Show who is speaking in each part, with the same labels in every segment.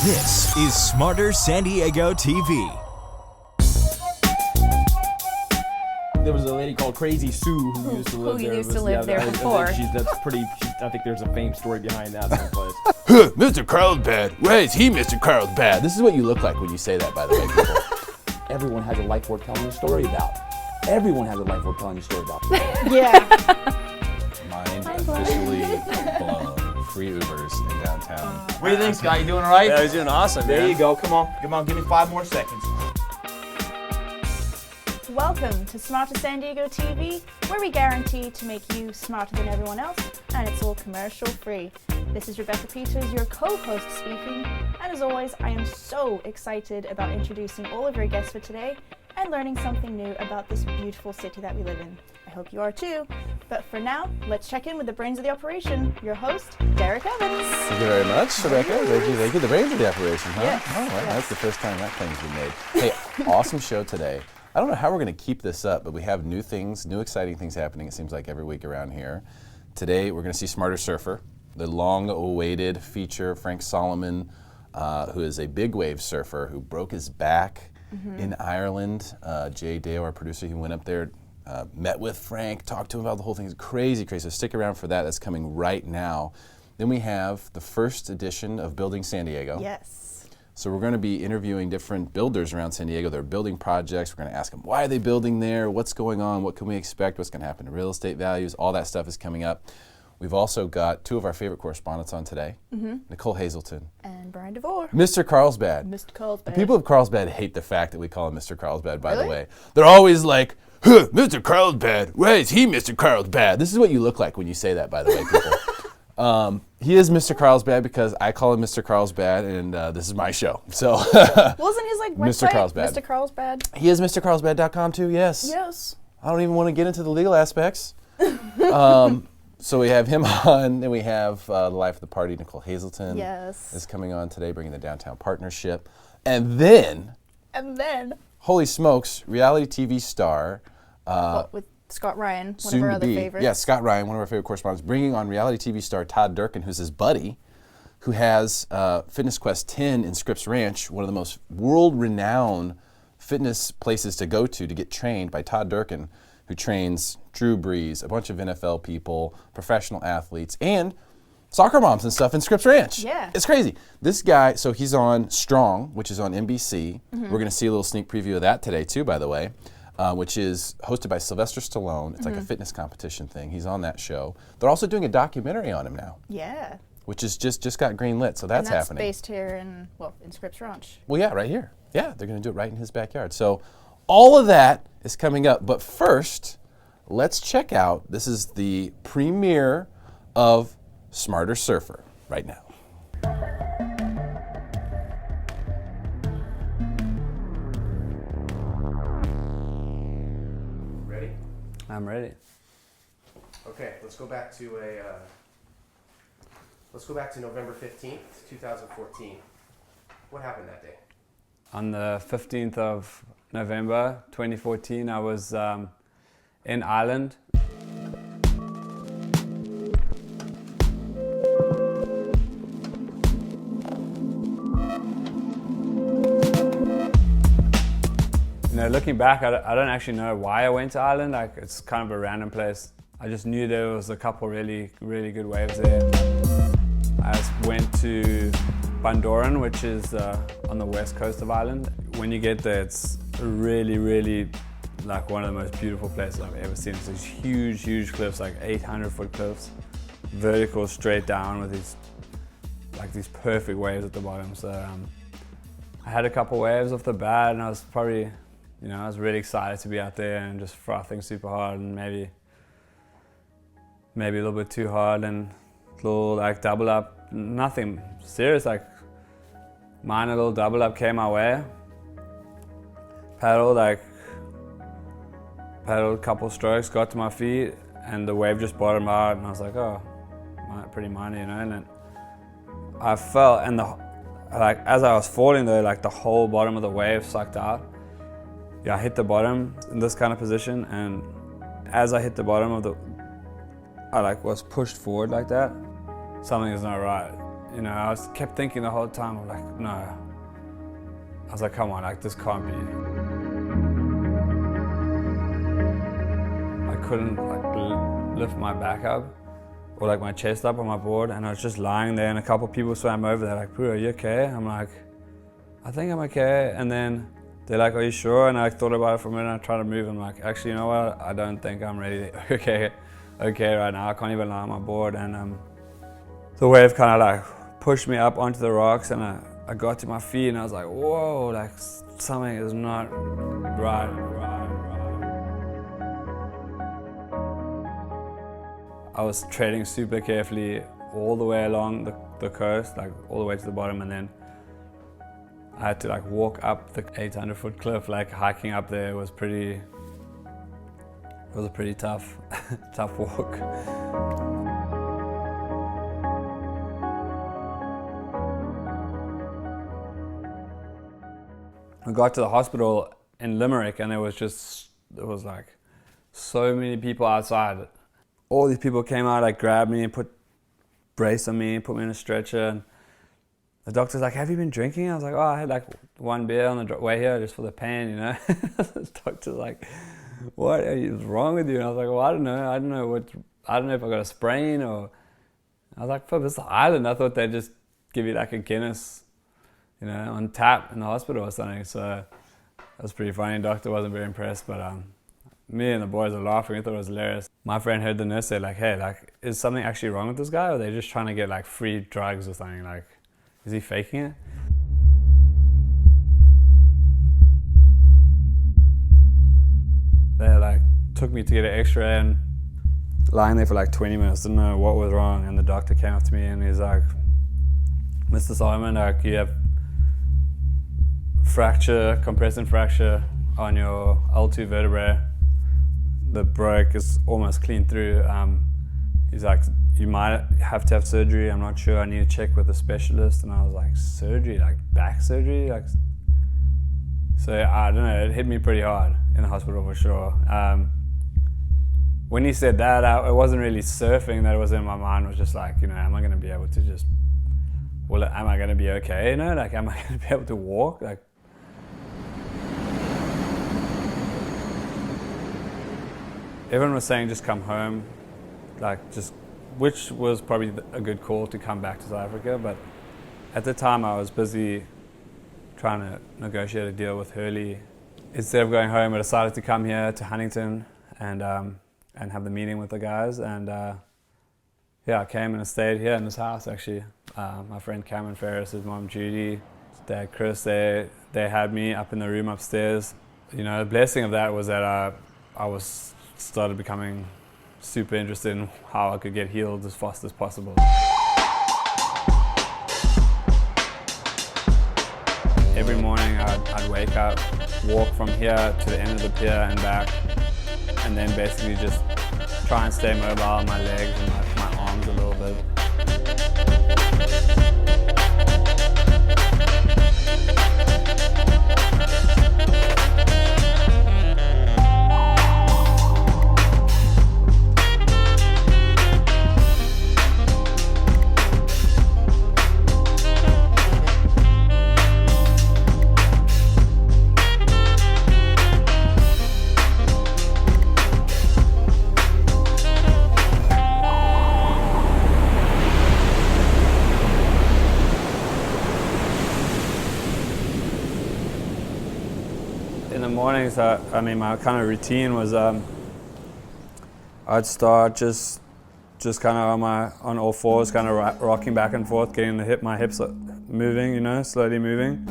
Speaker 1: This is Smarter San Diego TV.
Speaker 2: There was a lady called Crazy Sue who used to live there.
Speaker 3: Before.
Speaker 2: I think there's a famed story behind that someplace.
Speaker 4: Mr. Carlsbad. Why is he Mr. Carlsbad? This is what you look like when you say that, by the way, people.
Speaker 2: Everyone has a life worth telling a story about. Everyone has a life worth telling a story about.
Speaker 3: Yeah.
Speaker 4: Mind officially blown. Free Ubers in downtown.
Speaker 2: What do you think, Scott? You doing all right?
Speaker 5: Yeah, he's doing awesome,
Speaker 2: There
Speaker 5: man.
Speaker 2: you go. Come on, give me 5 more seconds.
Speaker 3: Welcome to Smarter San Diego TV, where we guarantee to make you smarter than everyone else, and it's all commercial free. This is Rebecca Peters, your co-host speaking, and as always, I am so excited about introducing all of your guests for today and learning something new about this beautiful city that we live in. I hope you are too. But for now, let's check in with the brains of the operation, your host, Derek Evans.
Speaker 4: Thank you very much, Rebecca. Thank you. The brains of the operation, huh?
Speaker 3: Yes.
Speaker 4: Oh, well,
Speaker 3: Yes.
Speaker 4: That's the first time that claim's been made. Hey, awesome show today. I don't know how we're going to keep this up, but we have new things, new exciting things happening, it seems like, every week around here. Today, we're going to see Smarter Surfer, the long-awaited feature. Frank Solomon, who is a big wave surfer who broke his back in Ireland. Jay Deo, our producer, he went up there, met with Frank, talked to him about the whole thing. It's crazy, crazy. So stick around for that. That's coming right now. Then we have the first edition of Building San Diego.
Speaker 3: Yes.
Speaker 4: So we're going to be interviewing different builders around San Diego. They're building projects. We're going to ask them, why are they building there? What's going on? What can we expect? What's going to happen to real estate values? All that stuff is coming up. We've also got 2 of our favorite correspondents on today, Nicole Hazleton.
Speaker 3: And Brian DeVore.
Speaker 4: Mr. Carlsbad.
Speaker 3: Mr. Carlsbad.
Speaker 4: The people of Carlsbad hate the fact that we call him Mr. Carlsbad, by the
Speaker 3: Really?
Speaker 4: way. They're always like, Mr. Carlsbad, why is he Mr. Carlsbad? This is what you look like when you say that, by the way, people. He is Mr. Carlsbad because I call him Mr. Carlsbad, and this is my show. So
Speaker 3: Wasn't his like
Speaker 4: Mr.
Speaker 3: website
Speaker 4: Carlsbad.
Speaker 3: Mr. Carlsbad?
Speaker 4: he is MrCarlsbad.com too, yes.
Speaker 3: Yes.
Speaker 4: I don't even want to get into the legal aspects. So we have him on, and we have the life of the party, Nicole Hazleton.
Speaker 3: Yes.
Speaker 4: Is coming on today, bringing the downtown partnership. And then, holy smokes, reality TV star.
Speaker 3: With Scott Ryan, one
Speaker 4: Soon
Speaker 3: of our
Speaker 4: to
Speaker 3: other
Speaker 4: be,
Speaker 3: favorites.
Speaker 4: yeah, Scott Ryan, one of our favorite correspondents, bringing on reality TV star Todd Durkin, who's his buddy, who has Fitness Quest 10 in Scripps Ranch, one of the most world-renowned fitness places to go to get trained by Todd Durkin, who trains Drew Brees, a bunch of NFL people, professional athletes, and soccer moms and stuff in Scripps Ranch.
Speaker 3: Yeah.
Speaker 4: It's crazy. This guy, so he's on Strong, which is on NBC. We're going to see a little sneak preview of that today, too, by the way. Which is hosted by Sylvester Stallone. It's like a fitness competition thing. He's on that show. They're also doing a documentary on him now,
Speaker 3: Yeah.
Speaker 4: which is just got greenlit, so that's
Speaker 3: and that's
Speaker 4: happening.
Speaker 3: based here in Scripps Ranch.
Speaker 4: Well, yeah, right here. Yeah, they're going to do it right in his backyard. So all of that is coming up. But first, let's check out, this is the premiere of Smarter Surfer right now.
Speaker 5: I'm ready.
Speaker 6: Okay, let's go back to November 15th, 2014. What happened that day?
Speaker 5: On the 15th of November 2014, I was in Ireland. You know, looking back, I don't actually know why I went to Ireland. Like, it's kind of a random place. I just knew there was a couple really, really good waves there. I just went to Bundoran, which is on the west coast of Ireland. When you get there, it's really, really like one of the most beautiful places I've ever seen. It's these huge, huge cliffs, like 800-foot cliffs, vertical, straight down with these perfect waves at the bottom. So I had a couple waves off the bat, and I was probably, I was really excited to be out there and just frothing super hard, and maybe a little bit too hard, and a little like double up, nothing serious, like minor little double up came my way. Paddled a couple strokes, got to my feet, and the wave just bottomed out, and I was like, oh, pretty minor, and then I fell, and as I was falling though, like the whole bottom of the wave sucked out. Yeah, I hit the bottom in this kind of position, and as I hit the bottom of I was pushed forward like that. Something is not right. You know, I kept thinking the whole time, I'm like, no. I was like, come on, like this can't be. I couldn't like lift my back up or like my chest up on my board, and I was just lying there, and a couple of people swam over. They're like, "Bro, are you okay?" I'm like, "I think I'm okay." And then they're like, "Are you sure?" And I thought about it for a minute. I tried to move. I'm like, "Actually, you know what? I don't think I'm ready. okay right now. I can't even lie on my board." And the wave kind of like pushed me up onto the rocks, and I got to my feet, and I was like, "Whoa! Like something is not right." I was treading super carefully all the way along the coast, like all the way to the bottom, and then I had to like walk up the 800-foot cliff, like hiking up there. It was a pretty tough, tough walk. We got to the hospital in Limerick, and there was like so many people outside. All these people came out, like grabbed me and put brace on me, put me in a stretcher. And the doctor's like, "Have you been drinking?" I was like, "Oh, I had like one beer on the way here just for the pain, you know." The doctor's like, "What is wrong with you?" And I was like, "Well, I don't know if I got a sprain or." I was like, "Fuck, this is the island. I thought they'd just give you like a Guinness, you know, on tap in the hospital or something." So that was pretty funny. The doctor wasn't very impressed, but me and the boys were laughing. I thought it was hilarious. My friend heard the nurse say like, "Hey, like, is something actually wrong with this guy, or are they just trying to get like free drugs or something? Like, is he faking it?" They like took me to get an X-ray, and lying there for like 20 minutes, didn't know what was wrong. And the doctor came up to me and he's like, "Mr. Simon, like, you have compressing fracture on your L2 vertebrae. The broke is almost clean through. He's like, you might have to have surgery. I'm not sure. I need to check with a specialist." And I was like, "Surgery? Like back surgery?" Like, so I don't know. It hit me pretty hard in the hospital for sure. When he said that, it wasn't really surfing that was in my mind. It was just like, you know, am I going to be able to just? Well, am I going to be okay? You know, like, am I going to be able to walk? Like. Everyone was saying just come home, like which was probably a good call to come back to South Africa, but at the time I was busy trying to negotiate a deal with Hurley. Instead of going home, I decided to come here to Huntington and have the meeting with the guys, and yeah, I came and I stayed here in this house actually. My friend Cameron Ferris, his mom Judy, his dad Chris, they had me up in the room upstairs. You know, the blessing of that was that I started becoming super interested in how I could get healed as fast as possible. Every morning I'd wake up, walk from here to the end of the pier and back, and then basically just try and stay mobile on my legs and my arms a little bit. Mornings, I mean, my kind of routine was I'd start just kind of on all fours, kind of rocking back and forth, getting my hips moving, you know, slowly moving.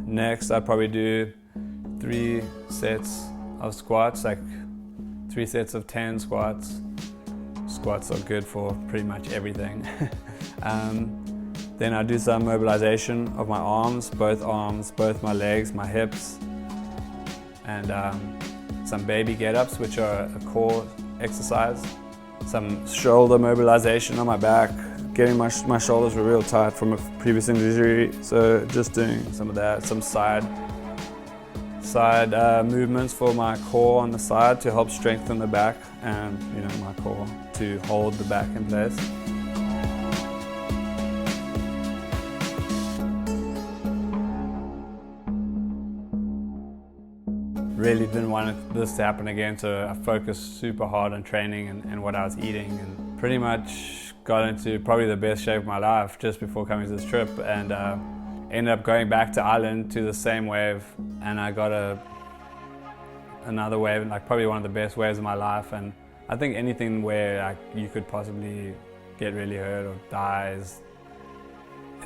Speaker 5: Next, I'd probably do 3 sets of squats, like 3 sets of 10 squats. Squats are good for pretty much everything. Then I do some mobilization of my arms, both my legs, my hips, and some baby get-ups, which are a core exercise. Some shoulder mobilization on my back. Getting my shoulders were real tight from a previous injury, so just doing some of that. Some side side movements for my core on the side to help strengthen the back and my core to hold the back in place. Really didn't want this to happen again, so I focused super hard on training and what I was eating, and pretty much got into probably the best shape of my life just before coming to this trip, and ended up going back to Ireland to the same wave, and I got another wave, like probably one of the best waves of my life. And I think anything where you could possibly get really hurt or die is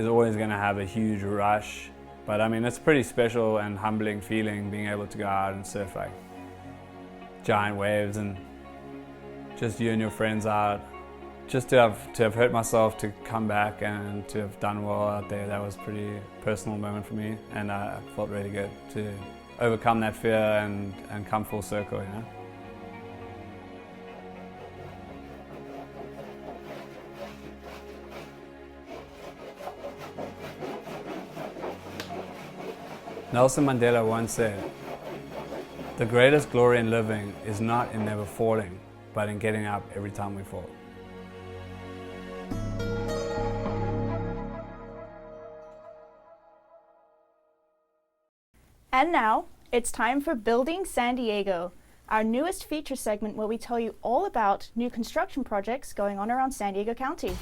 Speaker 5: always going to have a huge rush. But I mean, it's a pretty special and humbling feeling being able to go out and surf like giant waves and just you and your friends out. Just to have hurt myself, to come back and to have done well out there, that was a pretty personal moment for me, and I felt really good to overcome that fear and come full circle, Nelson Mandela once said, "The greatest glory in living is not in never falling, but in getting up every time we fall."
Speaker 3: And now, it's time for Building San Diego, our newest feature segment where we tell you all about new construction projects going on around San Diego County.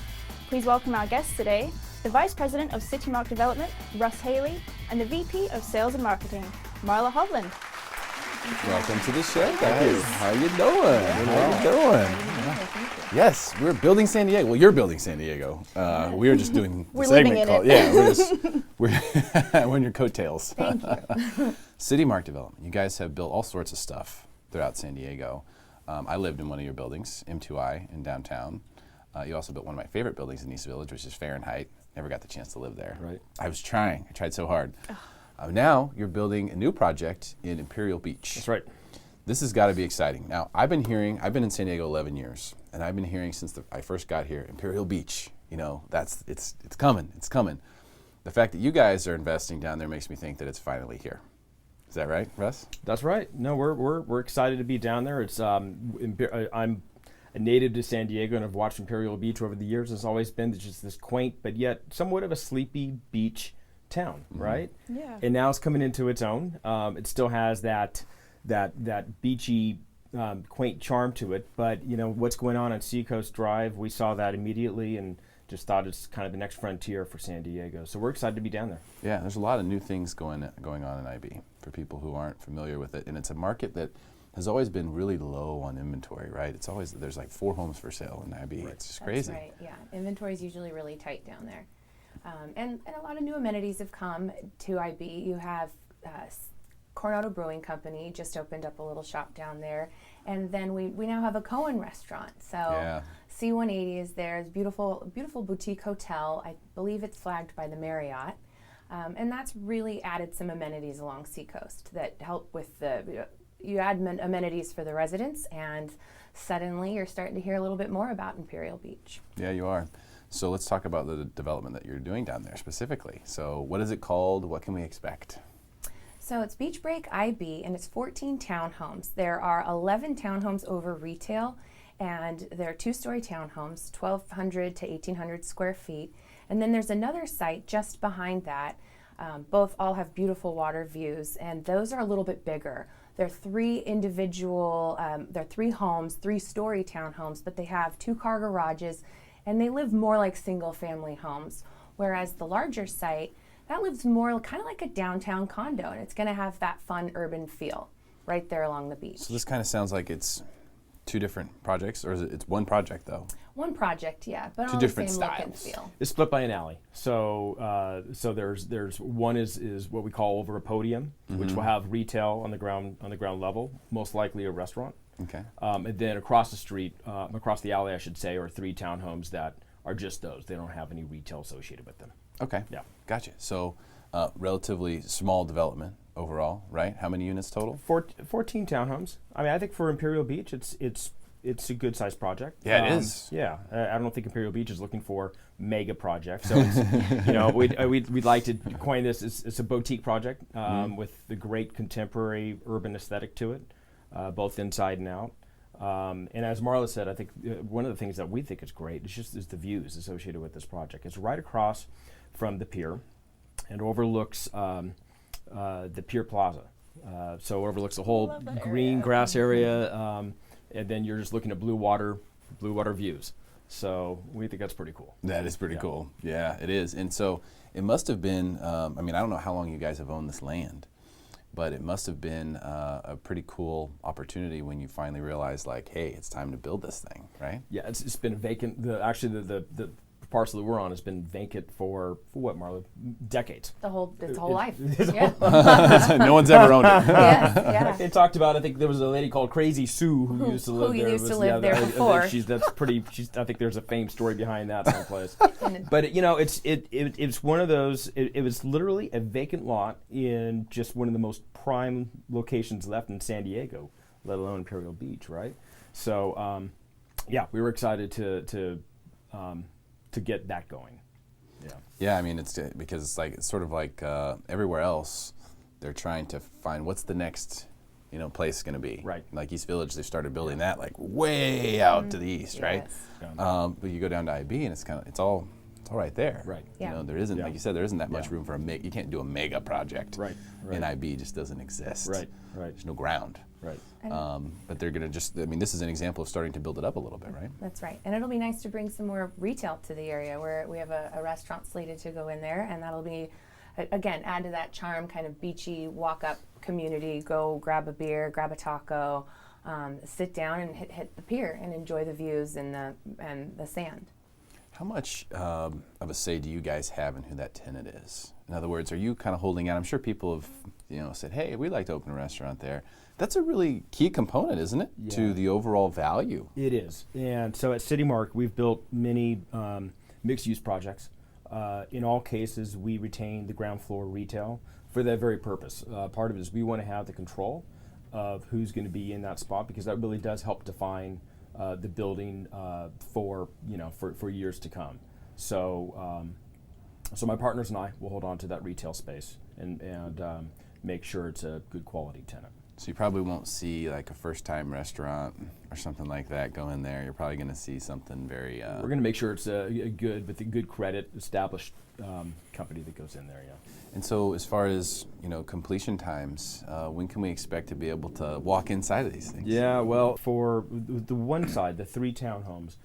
Speaker 3: Please welcome our guests today, the Vice President of CityMark Development, Russ Haley, and the VP of Sales and Marketing, Marla Hovland.
Speaker 4: Welcome to the show, guys. How you doing? How you doing? Yes, we're building San Diego. Well, you're building San Diego. We were just doing the segment called. Yeah, we're in your coattails.
Speaker 3: Thank you.
Speaker 4: CityMark Development. You guys have built all sorts of stuff throughout San Diego. I lived in one of your buildings, M2I, in downtown. You also built one of my favorite buildings in East Village, which is Fahrenheit. Never got the chance to live there.
Speaker 2: Right.
Speaker 4: I was trying. I tried so hard. Now you're building a new project in Imperial Beach.
Speaker 2: That's right.
Speaker 4: This has got to be exciting. Now, I've been in San Diego 11 years, and I've been hearing since I first got here, Imperial Beach, it's coming, it's coming. The fact that you guys are investing down there makes me think that it's finally here. Is that right, Russ?
Speaker 7: That's right. No, we're excited to be down there. It's I'm a native to San Diego and I've watched Imperial Beach over the years. It's always been just this quaint, but yet somewhat of a sleepy beach town, right?
Speaker 3: Yeah.
Speaker 7: And now it's coming into its own. It still has that beachy, quaint charm to it. But what's going on Seacoast Drive, we saw that immediately and just thought it's kind of the next frontier for San Diego. So we're excited to be down there.
Speaker 4: Yeah, there's a lot of new things going on in IB for people who aren't familiar with it, and it's a market that has always been really low on inventory, right? It's always there's like 4 homes for sale in IB. Right. It's just crazy.
Speaker 8: That's right. Yeah, inventory is usually really tight down there. And a lot of new amenities have come to IB. You have Coronado Brewing Company just opened up a little shop down there. And then we now have a Cohen restaurant. So
Speaker 4: yeah.
Speaker 8: C180 is there. It's a beautiful boutique hotel. I believe it's flagged by the Marriott. And that's really added some amenities along Seacoast that help with you add amenities for the residents, and suddenly you're starting to hear a little bit more about Imperial Beach.
Speaker 4: Yeah, you are. So let's talk about the development that you're doing down there specifically. So what is it called? What can we expect?
Speaker 8: So it's Beach Break IB, and it's 14 townhomes. There are 11 townhomes over retail, and they're 2-story townhomes, 1,200 to 1,800 square feet. And then there's another site just behind that. Both all have beautiful water views, and those are a little bit bigger. They're 3 individual, they're 3 homes, 3-story townhomes, but they have 2-car garages, and they live more like single-family homes. Whereas the larger site, that lives more kind of like a downtown condo, and it's going to have that fun urban feel right there along the beach.
Speaker 4: So this kind of sounds like it's 2 different projects, or is it's one project though?
Speaker 8: One project, yeah, but
Speaker 4: 2
Speaker 8: all
Speaker 4: different
Speaker 8: the same look and
Speaker 4: styles.
Speaker 8: feel.
Speaker 7: It's split by an alley. So there's one is what we call over a podium, which will have retail on the ground level, most likely a restaurant.
Speaker 4: Okay.
Speaker 7: And then across the street, across the alley, I should say, are 3 townhomes that are just those. They don't have any retail associated with them.
Speaker 4: Okay.
Speaker 7: Yeah.
Speaker 4: Gotcha. So relatively small development overall, right? How many units total?
Speaker 7: 14 townhomes. I mean, I think for Imperial Beach, it's it's a good sized project.
Speaker 4: Yeah, it is.
Speaker 7: Yeah, I don't think Imperial Beach is looking for mega projects. So it's, you know, we'd like to coin this as it's a boutique project with the great contemporary urban aesthetic to it, both inside and out. And as Marla said, I think one of the things that we think is great is the views associated with this project. It's right across from the pier and overlooks the Pier Plaza. So overlooks the whole green grass area, and then you're just looking at blue water views. So we think that's pretty cool.
Speaker 4: That is pretty cool. Yeah, it is. And so it must have been, I mean, I don't know how long you guys have owned this land, but it must have been a pretty cool opportunity when you finally realized, like, hey, it's time to build this thing, right?
Speaker 7: Yeah, it's been vacant. The parcel that we're on has been vacant for what, Marla? Decades.
Speaker 8: Its whole life. Yeah.
Speaker 4: No one's ever owned it.
Speaker 8: Yes, yeah.
Speaker 7: They talked about, I think there was a lady called Crazy Sue who used to live there.
Speaker 8: There before.
Speaker 7: I think there's a famed story behind that someplace. But you know, it's one of those. It was literally a vacant lot in just one of the most prime locations left in San Diego, let alone Imperial Beach, right? So, yeah, we were excited to get that going. Yeah.
Speaker 4: Yeah, I mean, it's because it's sort of like everywhere else, they're trying to find what's the next, place going to be.
Speaker 7: Right.
Speaker 4: Like East Village, they started building that like way out to the east, right?
Speaker 7: Yeah.
Speaker 4: But you go down to IB and it's all right there.
Speaker 7: Right.
Speaker 8: Yeah.
Speaker 4: There isn't, like you said, there isn't that much room for you can't do a mega project.
Speaker 7: Right.
Speaker 4: In IB, just doesn't exist.
Speaker 7: Right.
Speaker 4: There's no ground.
Speaker 7: Right.
Speaker 4: But they're going to this is an example of starting to build it up a little bit, right?
Speaker 8: That's right. And it'll be nice to bring some more retail to the area where we have a restaurant slated to go in there, and that'll be, again, add to that charm, kind of beachy walk-up community, go grab a beer, grab a taco, sit down and hit the pier and enjoy the views and the sand.
Speaker 4: How much of a say do you guys have in who that tenant is? In other words, are you kind of holding out? I'm sure people have, said, "Hey, we'd like to open a restaurant there." That's a really key component, isn't it, to the overall value?
Speaker 7: It is. And so at CityMark, we've built many mixed-use projects. In all cases, we retain the ground floor retail for that very purpose. Part of it is we want to have the control of who's going to be in that spot, because that really does help define the building for years to come. So so my partners and I will hold on to that retail space and make sure it's a good quality tenant.
Speaker 4: So you probably won't see like a first-time restaurant or something like that go in there. You're probably going to see something very...
Speaker 7: We're going to make sure it's a good credit, established company that goes in there, yeah.
Speaker 4: And so as far as, completion times, when can we expect to be able to walk inside of these things?
Speaker 7: Yeah, well, for the one side, the 3 townhomes,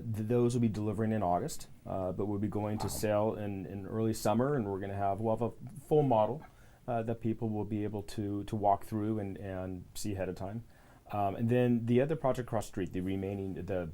Speaker 7: those will be delivering in August, but we'll be going to sale in early summer, and we'll have a full model that people will be able to walk through and see ahead of time. And then the other project across the street, the remaining, the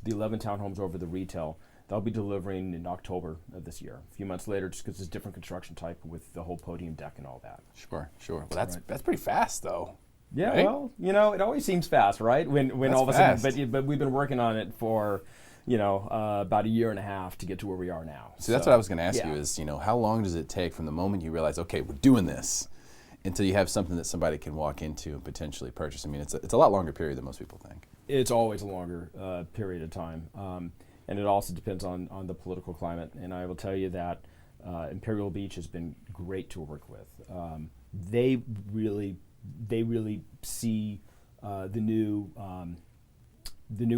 Speaker 7: 11 townhomes over the retail, they'll be delivering in October of this year. A few months later, just because it's a different construction type with the whole podium deck and all that.
Speaker 4: Sure. Well, that's pretty fast, though.
Speaker 7: Yeah,
Speaker 4: right?
Speaker 7: Well, it always seems fast, right? When all of a
Speaker 4: fast.
Speaker 7: sudden, but we've been working on it for, about a year and a half to get to where we are now.
Speaker 4: So that's what I was going to ask you is, how long does it take from the moment you realize, okay, we're doing this, until you have something that somebody can walk into and potentially purchase? I mean, it's a lot longer period than most people think.
Speaker 7: It's always a longer period of time. And it also depends on the political climate. And I will tell you that Imperial Beach has been great to work with. They really see the new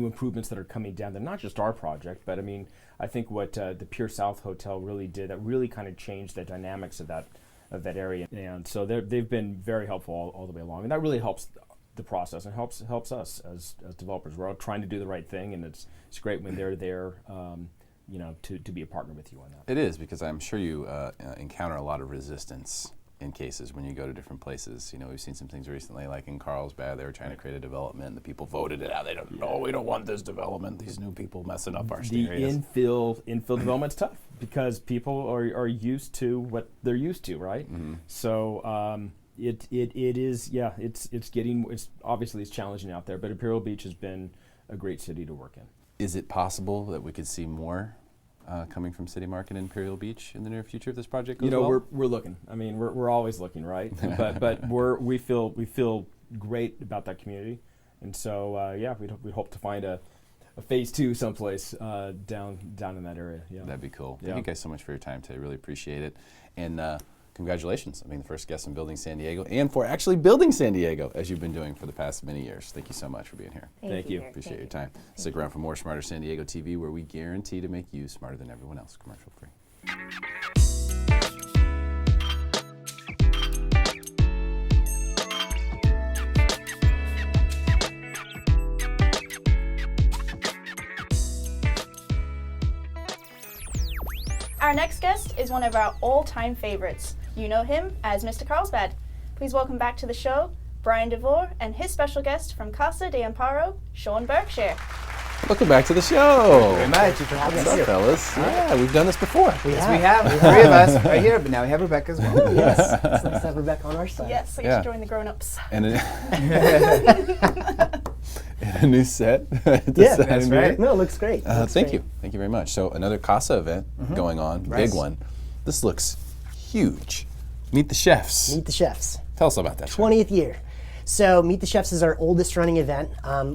Speaker 7: improvements that are coming down. They're not just our project, but I think what the Pier South Hotel really did, that really kind of changed the dynamics of that area. And so they've been very helpful all the way along, and that really helps the process and helps us as developers. We're all trying to do the right thing, and it's great when they're there, to be a partner with you on that.
Speaker 4: It is, because I'm sure you encounter a lot of resistance in cases when you go to different places. We've seen some things recently, like in Carlsbad, they were trying to create a development, and the people voted it out. They don't know, we don't want this development. These new people messing up our
Speaker 7: the
Speaker 4: areas.
Speaker 7: infill development's tough because people are used to what they're used to, right? Mm-hmm. So it is, yeah, it's obviously it's challenging out there, but Imperial Beach has been a great city to work in.
Speaker 4: Is it possible that we could see more coming from CityMark and Imperial Beach in the near future if this project goes well?
Speaker 7: We're looking. We're always looking, right? but we feel great about that community, And so we hope to find a phase 2 someplace down in that area. Yeah,
Speaker 4: That'd be cool.
Speaker 7: Yeah.
Speaker 4: Thank you guys so much for your time today. Really appreciate it. And congratulations on being the first guest in Building San Diego, and for actually building San Diego as you've been doing for the past many years. Thank you so much for being here.
Speaker 7: Thank you.
Speaker 4: Appreciate your time. Stick around for more Smarter San Diego TV, where we guarantee to make you smarter than everyone else. Commercial free.
Speaker 3: Our next guest is one of our all-time favorites. You know him as Mr. Carlsbad. Please welcome back to the show, Brian DeVore, and his special guest from Casa de Amparo, Sean Berkshire.
Speaker 4: Welcome back to the show.
Speaker 9: Very much. Thank you for having
Speaker 4: What's
Speaker 9: us
Speaker 4: up,
Speaker 9: here.
Speaker 4: fellas? Yeah, we've done this before.
Speaker 9: Yes, we have. The three of us right here, but now we have Rebecca as well.
Speaker 10: Yes, it's nice to have Rebecca on our side.
Speaker 3: Yes, I get
Speaker 4: Yeah.
Speaker 3: to join the grown-ups.
Speaker 4: And a new set.
Speaker 10: Yeah,
Speaker 9: that's right.
Speaker 10: No, it looks great.
Speaker 4: Thank you. Thank you very much. So another Casa event going on, big one. This looks huge. Meet the Chefs.
Speaker 10: Meet the Chefs.
Speaker 4: Tell us about that.
Speaker 10: 20th year. So Meet the Chefs is our oldest running event.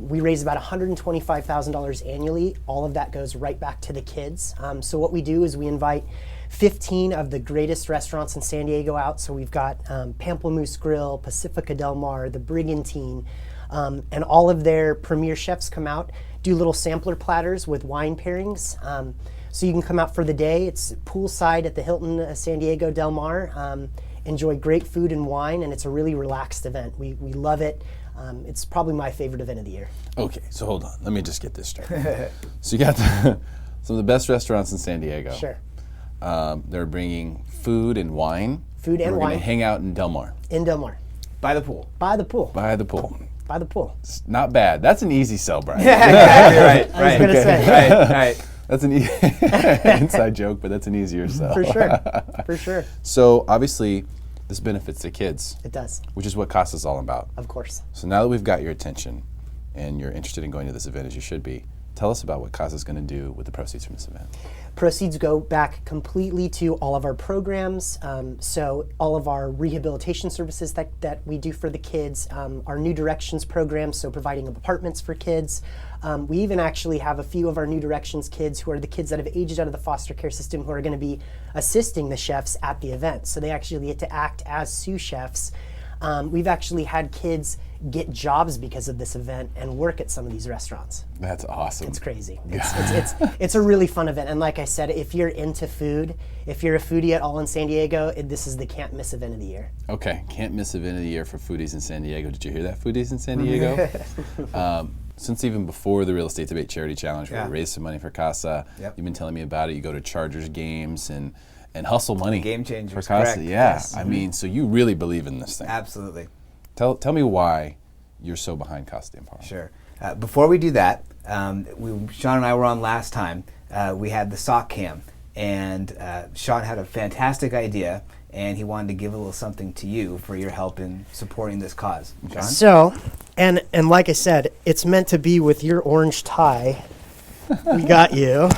Speaker 10: We raise about $125,000 annually. All of that goes right back to the kids. So what we do is we invite 15 of the greatest restaurants in San Diego out. So we've got Pamplemousse Grill, Pacifica Del Mar, the Brigantine, and all of their premier chefs come out, do little sampler platters with wine pairings. So you can come out for the day. It's poolside at the Hilton San Diego Del Mar. Enjoy great food and wine, and it's a really relaxed event. We love it. It's probably my favorite event of the year.
Speaker 4: Okay, so hold on. Let me just get this straight. So you got some of the best restaurants in San Diego.
Speaker 10: Sure.
Speaker 4: They're bringing food and wine.
Speaker 10: Food and
Speaker 4: We're
Speaker 10: wine.
Speaker 4: going to hang out in Del Mar.
Speaker 10: In Del Mar.
Speaker 9: By the pool.
Speaker 10: By the pool.
Speaker 4: By the pool.
Speaker 10: By the pool.
Speaker 4: It's not bad. That's an easy sell, Brian.
Speaker 9: Exactly right.
Speaker 10: I was going to say.
Speaker 9: Right.
Speaker 4: That's an inside joke, but that's an easier sell.
Speaker 10: For sure. For sure.
Speaker 4: So obviously, this benefits the kids,
Speaker 10: It does.
Speaker 4: which is what Casa is all about.
Speaker 10: Of course.
Speaker 4: So now that we've got your attention and you're interested in going to this event as you should be, tell us about what Casa is going to do with the proceeds from this event.
Speaker 10: Proceeds go back completely to all of our programs. So all of our rehabilitation services that we do for the kids, our New Directions program, so providing apartments for kids. We even actually have a few of our New Directions kids who are the kids that have aged out of the foster care system who are going to be assisting the chefs at the event. So they actually get to act as sous chefs. We've actually had kids get jobs because of this event and work at some of these restaurants.
Speaker 4: That's awesome.
Speaker 10: It's crazy. It's a really fun event. And like I said, if you're into food, if you're a foodie at all in San Diego, this is the can't miss event of the year.
Speaker 4: Okay, can't miss event of the year for foodies in San Diego. Did you hear that, foodies in San Diego? Since even before the Real Estate Debate Charity Challenge, where we raised some money for Casa, you've been telling me about it. You go to Chargers games and hustle money.
Speaker 9: Game changers,
Speaker 4: for Casa.
Speaker 9: correct.
Speaker 4: Yeah,
Speaker 9: Yes.
Speaker 4: I mean, so you really believe in this thing.
Speaker 9: Absolutely.
Speaker 4: Tell me why you're so behind Casa de Amparo.
Speaker 9: Sure. Before we do that, Sean and I were on last time. We had the sock cam, and Sean had a fantastic idea, and he wanted to give a little something to you for your help in supporting this cause. Sean?
Speaker 10: So, and like I said, it's meant to be with your orange tie. We got you.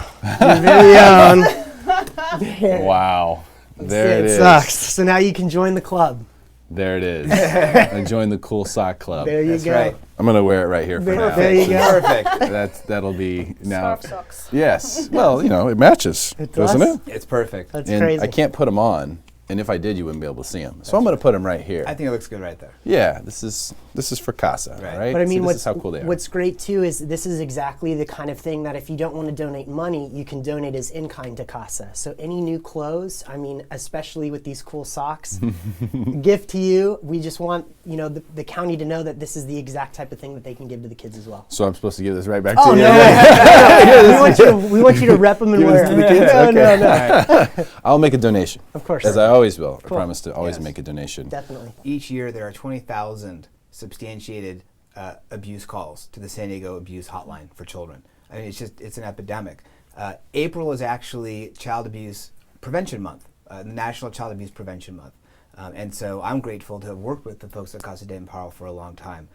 Speaker 10: Your very own.
Speaker 4: Wow. There it is.
Speaker 10: Sucks. So now you can join the club.
Speaker 4: There it is. And join the cool sock club.
Speaker 10: There you
Speaker 9: That's
Speaker 10: go.
Speaker 9: right.
Speaker 4: I'm gonna wear it right here for now.
Speaker 10: There you go.
Speaker 9: Perfect.
Speaker 4: That'll be now.
Speaker 3: Scarf socks.
Speaker 4: Yes. Well, it matches,
Speaker 10: It
Speaker 4: doesn't
Speaker 10: does.
Speaker 4: it?
Speaker 9: It's perfect.
Speaker 10: That's
Speaker 4: And
Speaker 10: crazy.
Speaker 4: I can't put them on, and if I did, you wouldn't be able to see them. So I'm gonna put them right here.
Speaker 9: I think it looks good right there.
Speaker 4: Yeah. This is for Casa,
Speaker 9: Right.
Speaker 4: right?
Speaker 10: But I mean,
Speaker 4: See, this is how cool they are.
Speaker 10: what's great too is this is exactly the kind of thing that if you don't want to donate money, you can donate as in-kind to Casa. So any new clothes, I mean, especially with these cool socks, gift to you. We just want the county to know that this is the exact type of thing that they can give to the kids as well.
Speaker 4: So I'm supposed to give this right back
Speaker 10: Oh
Speaker 4: to you.
Speaker 10: no! we want you to rep them and
Speaker 4: Give
Speaker 10: wear
Speaker 4: this to
Speaker 10: them.
Speaker 4: the kids?
Speaker 10: No.
Speaker 4: Okay. I'll make a donation.
Speaker 10: Of course.
Speaker 4: As I always will. I
Speaker 10: Cool.
Speaker 4: promise to always
Speaker 9: Yes.
Speaker 4: make a donation.
Speaker 10: Definitely.
Speaker 9: Each year, there are 20,000 substantiated abuse calls to the San Diego Abuse Hotline for children. I mean, it's an epidemic. April is actually Child Abuse Prevention Month, the National Child Abuse Prevention Month. And so I'm grateful to have worked with the folks at Casa de Amparo for a long time.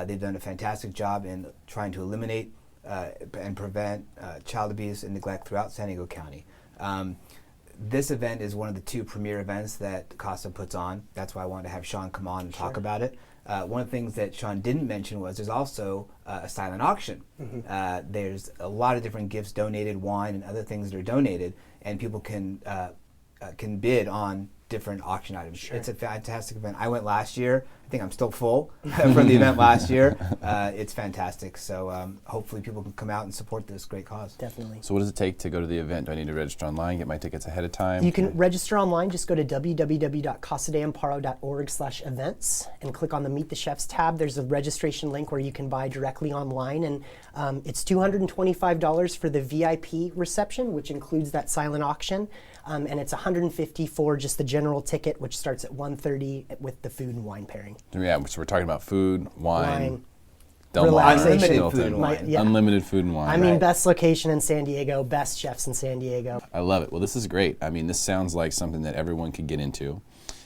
Speaker 9: They've done a fantastic job in trying to eliminate and prevent child abuse and neglect throughout San Diego County. This event is one of the two premier events that Casa puts on. That's why I wanted to have Sean come on and talk about it. one of the things that Sean didn't mention was there's also a silent auction. There's a lot of different gifts donated, wine and other things that are donated, and people can bid on different auction items. It's a fantastic event. I went last year. I think I'm still full from the event last year. It's fantastic. So hopefully people can come out and support this great cause.
Speaker 10: Definitely.
Speaker 4: So what does it take to go to the event? Do I need to register online, get my tickets ahead of time?
Speaker 10: You can register online. Just go to www.casadaamparo.org/events and click on the Meet the Chefs tab. There's a registration link where you can buy directly online, and it's $225 for the VIP reception, which includes that silent auction, and it's $150 for just the general ticket, which starts at $130 with the food and wine pairing.
Speaker 4: Yeah, so we're talking about food, wine.
Speaker 10: Relaxation.
Speaker 9: Unlimited food and wine.
Speaker 10: Yeah.
Speaker 4: Unlimited food and wine.
Speaker 10: I mean, best location in San Diego, best chefs in San Diego.
Speaker 4: I love it. Well, this is great. I mean, this sounds like something that everyone could get into.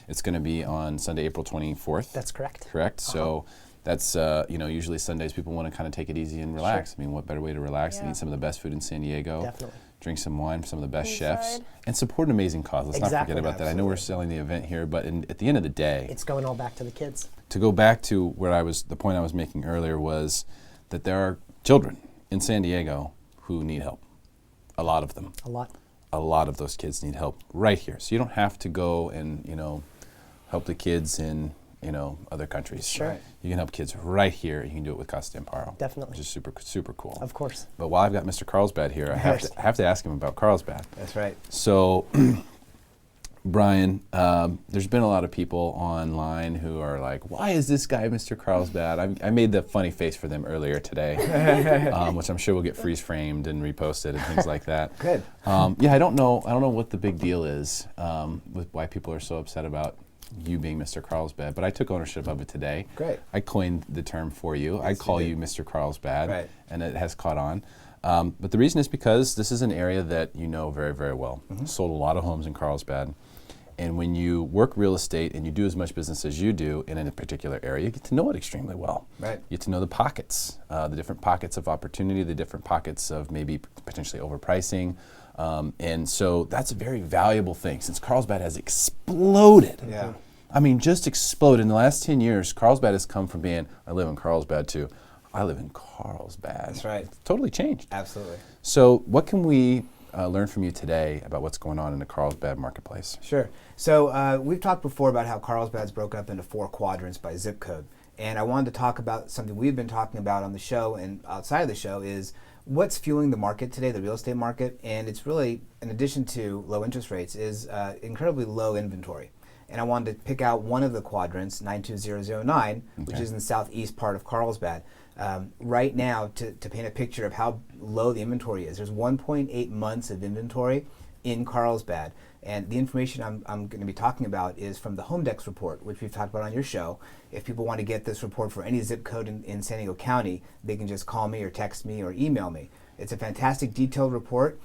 Speaker 4: It's going to be on Sunday, April 24th.
Speaker 10: That's correct.
Speaker 4: Correct. So that's, usually Sundays people want to kind of take it easy and relax. I mean, what better way to relax than eat some of the best food in San Diego?
Speaker 10: Definitely.
Speaker 4: Drink some wine from some of the best chefs, and support an amazing cause. Let's not forget about that. I know we're selling the event here, but at the end of the day,
Speaker 10: it's going all back to the kids.
Speaker 4: To go back to where the point I was making earlier was that there are children in San Diego who need help. A lot of them.
Speaker 10: A lot.
Speaker 4: A lot of those kids need help right here. So you don't have to go and help the kids in other countries.
Speaker 10: Sure.
Speaker 4: You can help kids right here. You can do it with Casa de Amparo.
Speaker 10: Definitely.
Speaker 4: Which is super, super cool.
Speaker 10: Of course.
Speaker 4: But while I've got Mr. Carlsbad here, I have to ask him about Carlsbad.
Speaker 9: That's right.
Speaker 4: So, Brian, there's been a lot of people online who are like, why is this guy Mr. Carlsbad? I made the funny face for them earlier today, which I'm sure will get freeze framed and reposted and things like that.
Speaker 9: Good.
Speaker 4: I don't know what the big deal is with why people are so upset about you being Mr. Carlsbad, but I took ownership of it today.
Speaker 9: Great.
Speaker 4: I coined the term for you.
Speaker 9: Yes,
Speaker 4: I call you Mr. Carlsbad, and it has caught on. But the reason is because this is an area that you know very, very well. Sold a lot of homes in Carlsbad. And when you work real estate and you do as much business as you do in a particular area, you get to know it extremely well.
Speaker 9: Right.
Speaker 4: You get to know the pockets, the different pockets of opportunity, the different pockets of maybe potentially overpricing. And so that's a very valuable thing since Carlsbad has exploded.
Speaker 9: Yeah.
Speaker 4: I mean, just exploded. In the last 10 years, Carlsbad has come from being, I live in Carlsbad too, I live in Carlsbad.
Speaker 9: That's right.
Speaker 4: It's totally changed.
Speaker 9: Absolutely.
Speaker 4: So what can we learn from you today about what's going on in the Carlsbad marketplace?
Speaker 9: Sure. So we've talked before about how Carlsbad's broken up into 4 quadrants by zip code. And I wanted to talk about something we've been talking about on the show and outside of the show is what's fueling the market today, the real estate market. And it's really, in addition to low interest rates, is incredibly low inventory. And I wanted to pick out one of the quadrants, 92009, which is in the southeast part of Carlsbad. Right now, to paint a picture of how low the inventory is, there's 1.8 months of inventory in Carlsbad. And the information I'm going to be talking about is from the HomeDex report, which we've talked about on your show. If people want to get this report for any zip code in San Diego County, they can just call me or text me or email me. It's a fantastic detailed report.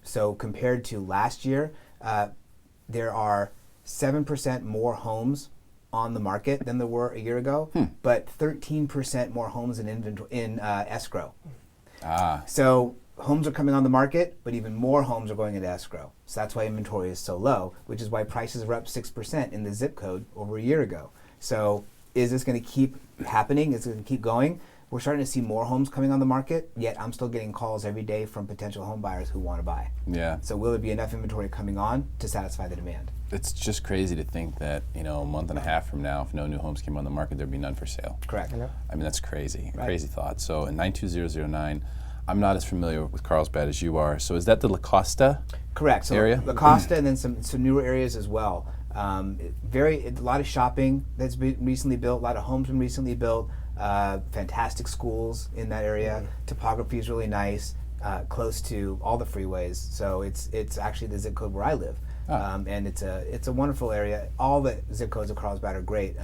Speaker 9: So compared to last year, there are 7% more homes on the market than there were a year ago, but 13% more homes in escrow. So homes are coming on the market, but even more homes are going into escrow. So that's why inventory is so low, which is why prices are up 6% in the zip code over a year ago. So is this going to keep happening? Is it going to keep going? We're starting to see more homes coming on the market, yet I'm still getting calls every day from potential home buyers who want to buy.
Speaker 4: Yeah.
Speaker 9: So will there be enough inventory coming on to satisfy the demand?
Speaker 4: It's just crazy to think that, a month and a half from now, if no new homes came on the market, there'd be none for sale.
Speaker 9: Correct.
Speaker 4: I mean, that's crazy. Right. Crazy thought. So in 92009, I'm not as familiar with Carlsbad as you are. So is that the La Costa
Speaker 9: Correct. So
Speaker 4: area?
Speaker 9: La Costa and then some newer areas as well. A lot of shopping that's been recently built, a lot of homes been recently built, fantastic schools in that area. Topography is really nice, close to all the freeways. So it's actually the zip code where I live. And it's a wonderful area. All the zip codes of Carlsbad are great,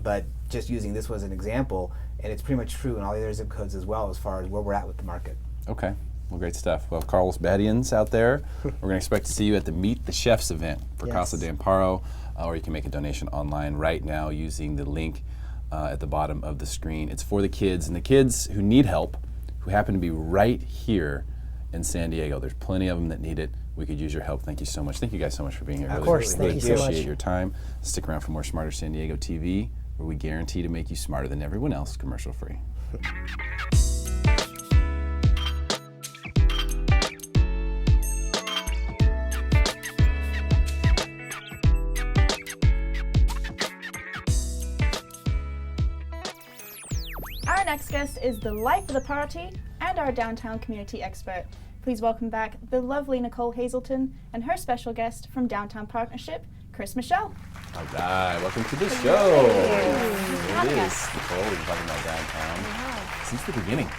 Speaker 9: but just using this was an example, and it's pretty much true in all the other zip codes as well as far as where we're at with the market.
Speaker 4: Okay. Well, great stuff. Well, Carlsbadians out there, we're going to expect to see you at the Meet the Chefs event for Casa de Amparo, or you can make a donation online right now using the link at the bottom of the screen. It's for the kids, and the kids who need help, who happen to be right here in San Diego. There's plenty of them that need it. We could use your help. Thank you so much. Thank you guys so much for being here.
Speaker 10: Of course, thank you so much.
Speaker 4: Appreciate your time. Stick around for more Smarter San Diego TV where we guarantee to make you smarter than everyone else, commercial free.
Speaker 3: Our next guest is the life of the party and our downtown community expert. Please welcome back the lovely Nicole Hazleton and her special guest from Downtown Partnership, Kris Michell.
Speaker 4: All right, welcome to the show. Here it is, Nicole. We've been talking about downtown since the beginning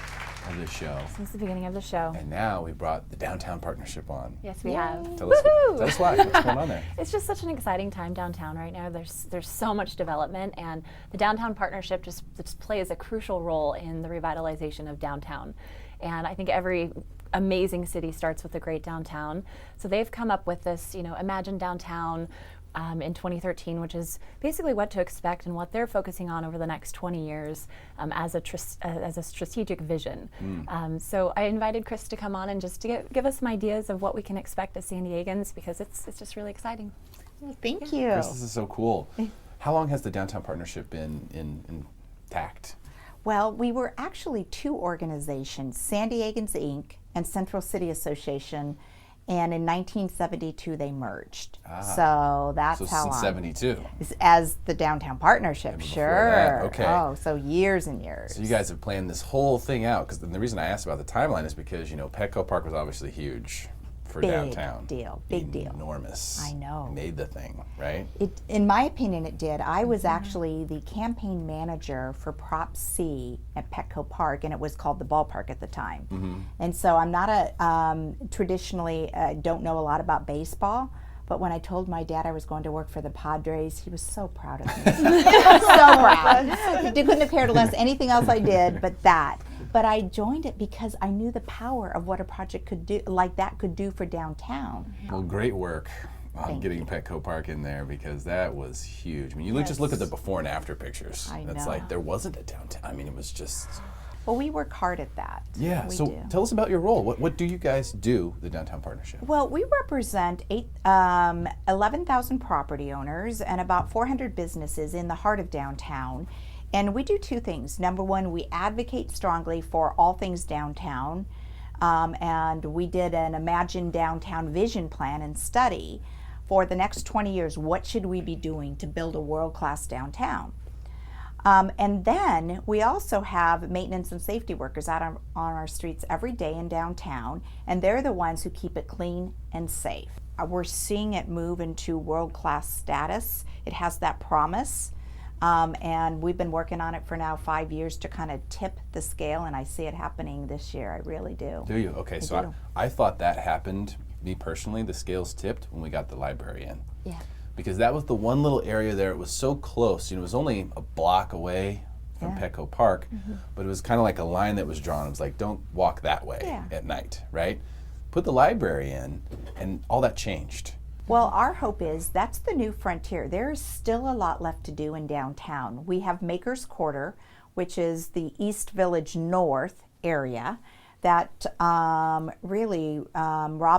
Speaker 4: of this show.
Speaker 11: Since the beginning of the show.
Speaker 4: And now we brought the Downtown Partnership on.
Speaker 11: Yes, we have.
Speaker 4: Tell us why. What's going on there?
Speaker 11: It's just such an exciting time downtown right now. There's so much development, and the Downtown Partnership just plays a crucial role in the revitalization of downtown. And I think every amazing city starts with a great downtown. So they've come up with this, Imagine Downtown in 2013, which is basically what to expect and what they're focusing on over the next 20 years as a strategic vision. So I invited Kris to come on and just to give us some ideas of what we can expect as San Diegans, because it's just really exciting.
Speaker 12: Well, thank you.
Speaker 4: Kris, this is so cool. How long has the Downtown Partnership been intact?
Speaker 12: Well, we were actually two organizations, San Diegans Inc. and Central City Association, and in 1972 they merged. So that's how long.
Speaker 4: Since 72.
Speaker 12: As the Downtown Partnership, sure.
Speaker 4: That, okay.
Speaker 12: Oh, so years and years.
Speaker 4: So you guys have planned this whole thing out, because the reason I asked about the timeline is because, Petco Park was obviously huge for downtown.
Speaker 12: Big deal.
Speaker 4: Enormous.
Speaker 12: I know.
Speaker 4: Made the thing, right?
Speaker 12: In my opinion, it did. I was actually the campaign manager for Prop C at Petco Park, and it was called the ballpark at the time. And so I'm not traditionally don't know a lot about baseball, but when I told my dad I was going to work for the Padres, he was so proud of me. So proud. He couldn't have cared less anything else I did but that. But I joined it because I knew the power of what a project could do, like that could do for downtown.
Speaker 4: Well, great work on getting Petco Park in there, because that was huge. I mean, just look at the before and after pictures. It's like there wasn't a downtown. I mean, it was just.
Speaker 12: Well, we work hard at that.
Speaker 4: Yeah, so tell us about your role. What do you guys do, the Downtown Partnership?
Speaker 12: Well, we represent 11,000 property owners and about 400 businesses in the heart of downtown. And we do two things. Number one, we advocate strongly for all things downtown. And we did an Imagine Downtown vision plan and study for the next 20 years. What should we be doing to build a world-class downtown? And then we also have maintenance and safety workers out on our streets every day in downtown, and they're the ones who keep it clean and safe. We're seeing it move into world-class status. It has that promise. And we've been working on it for now 5 years to kind of tip the scale, and I see it happening this year. I really do.
Speaker 4: Do you? Okay, so I thought that happened, me personally, the scales tipped when we got the library in.
Speaker 12: Yeah.
Speaker 4: Because that was the one little area there, it was so close. It was only a block away from Petco Park, but it was kind of like a line that was drawn. It was like, don't walk that way at night, right? Put the library in, and all that changed.
Speaker 12: Well, our hope is that's the new frontier. There is still a lot left to do in downtown. We have Maker's Quarter, which is the East Village North area that Rob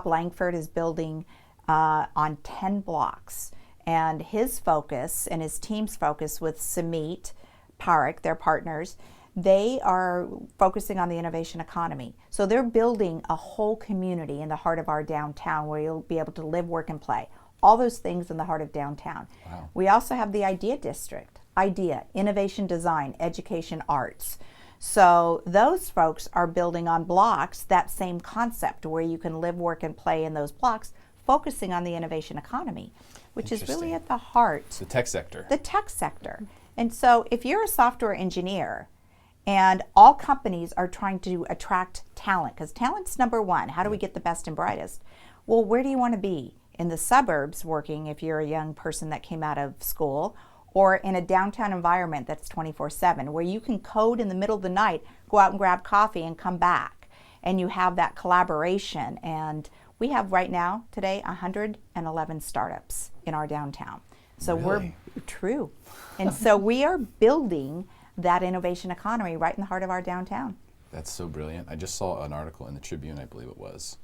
Speaker 12: Langford is building on 10 blocks. And his focus and his team's focus with Samit Parekh, their partners, they are focusing on the innovation economy. So they're building a whole community in the heart of our downtown where you'll be able to live, work, and play. All those things in the heart of downtown. Wow. We also have the Idea District. Idea, innovation, design, education, arts. So those folks are building on blocks that same concept where you can live, work, and play in those blocks, focusing on the innovation economy, which is really at the heart.
Speaker 4: The tech sector.
Speaker 12: The tech sector. And so if you're a software engineer, and all companies are trying to attract talent, because talent's number one. How do we get the best and brightest? Well, where do you want to be? In the suburbs working if you're a young person that came out of school, or in a downtown environment that's 24/7, where you can code in the middle of the night, go out and grab coffee and come back. And you have that collaboration. And we have right now, today, 111 startups in our downtown. So we're true. And so we are building that innovation economy right in the heart of our downtown.
Speaker 4: That's so brilliant. I just saw an article in the Tribune, I believe it was,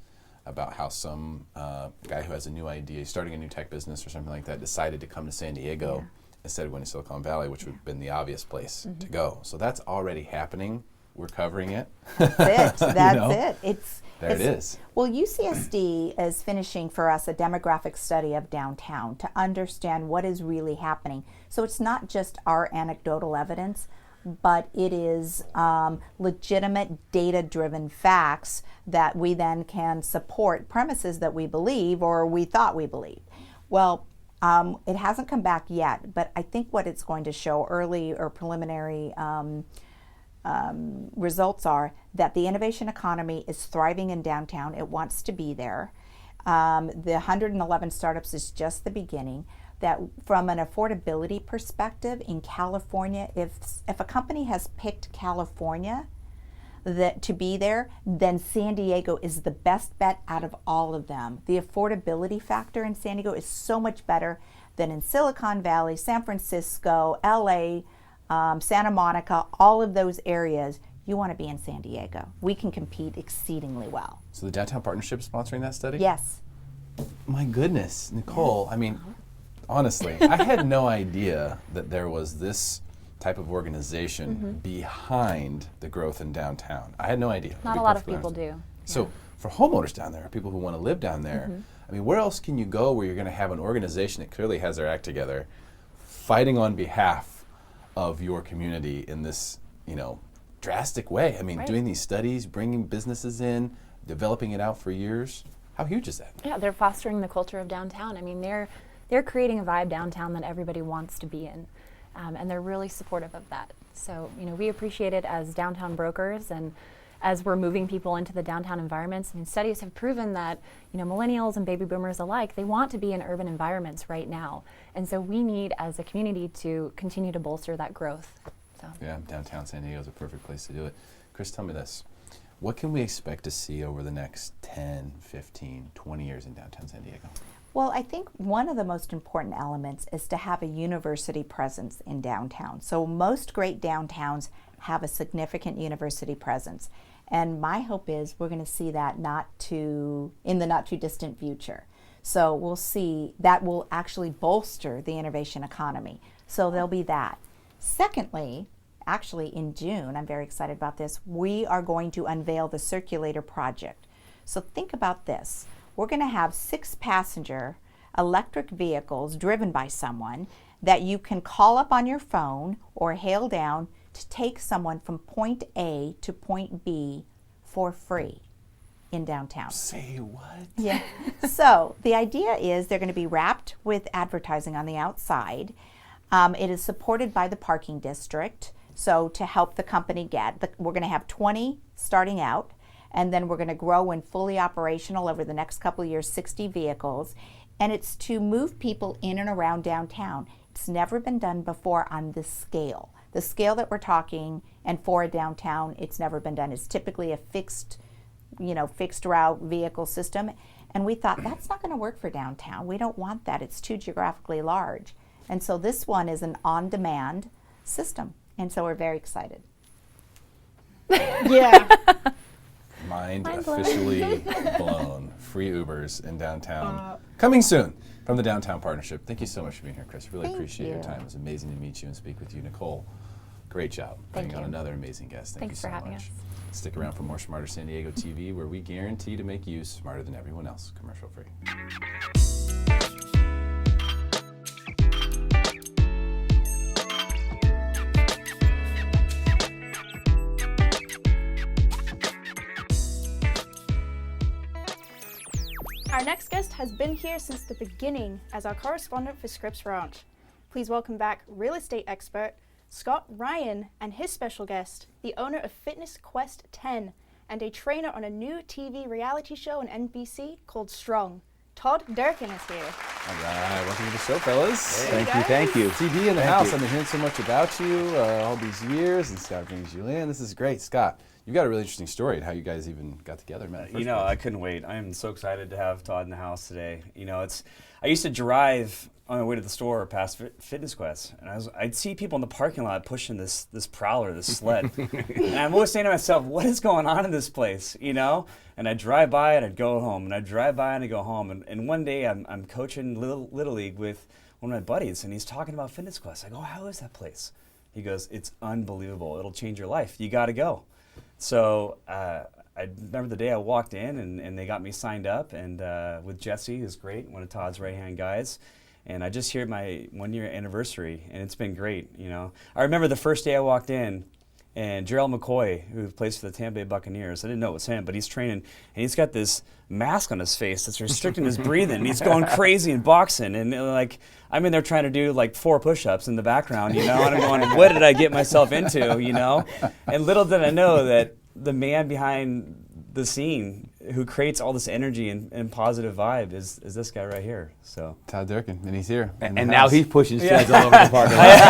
Speaker 4: about how some guy who has a new idea, starting a new tech business or something like that, decided to come to San Diego instead of going to Silicon Valley, which would have been the obvious place to go. So that's already happening. We're covering it.
Speaker 12: That's it. That's it.
Speaker 4: There it is.
Speaker 12: Well, UCSD is finishing for us a demographic study of downtown to understand what is really happening. So it's not just our anecdotal evidence, but it is legitimate data-driven facts that we then can support premises that we believe or we thought we believed. Well, it hasn't come back yet, but I think what it's going to show, early or preliminary results are that the innovation economy is thriving in downtown. It wants to be there. The 111 startups is just the beginning. That from an affordability perspective in California, if a company has picked California to be there, then San Diego is the best bet out of all of them. The affordability factor in San Diego is so much better than in Silicon Valley, San Francisco, LA, Santa Monica, all of those areas. You want to be in San Diego. We can compete exceedingly well.
Speaker 4: So the Downtown Partnership is sponsoring that study?
Speaker 12: Yes.
Speaker 4: My goodness, Nicole, I mean, honestly, I had no idea that there was this type of organization behind the growth in downtown. I had no idea.
Speaker 11: Not a lot of people do.
Speaker 4: So for homeowners down there, people who want to live down there, I mean, where else can you go where you're going to have an organization that clearly has their act together, fighting on behalf of your community in this, drastic way? I mean, doing these studies, bringing businesses in, developing it out for years. How huge is that?
Speaker 11: Yeah, they're fostering the culture of downtown. I mean, they're creating a vibe downtown that everybody wants to be in, and they're really supportive of that. So, we appreciate it as downtown brokers, and as we're moving people into the downtown environments. I mean, studies have proven that, millennials and baby boomers alike, they want to be in urban environments right now. And so we need, as a community, to continue to bolster that growth. So.
Speaker 4: Yeah, downtown San Diego is a perfect place to do it. Kris, tell me this. What can we expect to see over the next 10, 15, 20 years in downtown San Diego?
Speaker 12: Well, I think one of the most important elements is to have a university presence in downtown. So most great downtowns have a significant university presence. And my hope is we're going to see that in the not too distant future. So we'll see that will actually bolster the innovation economy. So there'll be that. Secondly, actually in June, I'm very excited about this, we are going to unveil the Circulator Project. So think about this. We're going to have 6-passenger electric vehicles driven by someone that you can call up on your phone or hail down to take someone from point A to point B for free in downtown.
Speaker 4: Say what?
Speaker 12: Yeah. So the idea is they're going to be wrapped with advertising on the outside. It is supported by the parking district. So to help the company we're going to have 20 starting out, and then we're going to grow and fully operational over the next couple of years, 60 vehicles. And it's to move people in and around downtown. It's never been done before on this scale. The scale that we're talking, and for a downtown, it's never been done. It's typically a fixed route vehicle system. And we thought, that's not going to work for downtown. We don't want that. It's too geographically large. And so this one is an on-demand system. And so we're very excited.
Speaker 3: Yeah.
Speaker 4: Mind officially blown. Free Ubers in downtown. Coming soon from the Downtown Partnership. Thank you so much for being here, Kris. Really appreciate your time. It was amazing to meet you and speak with you. Nicole, great job bringing on another amazing guest. Thank you so much.
Speaker 11: Thanks for having us.
Speaker 4: Stick around for more Smarter San Diego TV, where we guarantee to make you smarter than everyone else. Commercial free.
Speaker 3: Our next guest has been here since the beginning as our correspondent for Scripps Ranch. Please welcome back real estate expert Scott Ryan and his special guest, the owner of Fitness Quest 10 and a trainer on a new TV reality show on NBC called Strong. Todd Durkin is here.
Speaker 4: All right, welcome to the show, fellas.
Speaker 13: Hey. Thank you.
Speaker 4: TV in the house. I've been hearing so much about you all these years, and Scott brings you in. This is great. Scott, you've got a really interesting story on how you guys even got together, man.
Speaker 13: I couldn't wait. I am so excited to have Todd in the house today. I used to drive on my way to the store past Fitness Quest, and I'd see people in the parking lot pushing this prowler, this sled. And I'm always saying to myself, what is going on in this place, And I'd drive by and I'd go home, and I'd drive by and I'd go home. And one day I'm coaching Little League with one of my buddies, and he's talking about Fitness Quest. I go, how is that place? He goes, it's unbelievable. It'll change your life. You got to go. So I remember the day I walked in, and they got me signed up, and with Jesse, who's great, one of Todd's right-hand guys. And I just hit my 1-year anniversary, and it's been great, you know. I remember the first day I walked in, and Gerald McCoy, who plays for the Tampa Bay Buccaneers, I didn't know it was him, but he's training, and he's got this mask on his face that's restricting his breathing. And he's going crazy and boxing, and like I'm in there trying to do like 4 push-ups in the background, you know, and I'm going, what did I get myself into, you know? And little did I know that the man behind the scene who creates all this energy and positive vibe is this guy right here. So
Speaker 4: Todd Durkin, and he's here.
Speaker 14: And now he's pushing sleds all over the parking lot.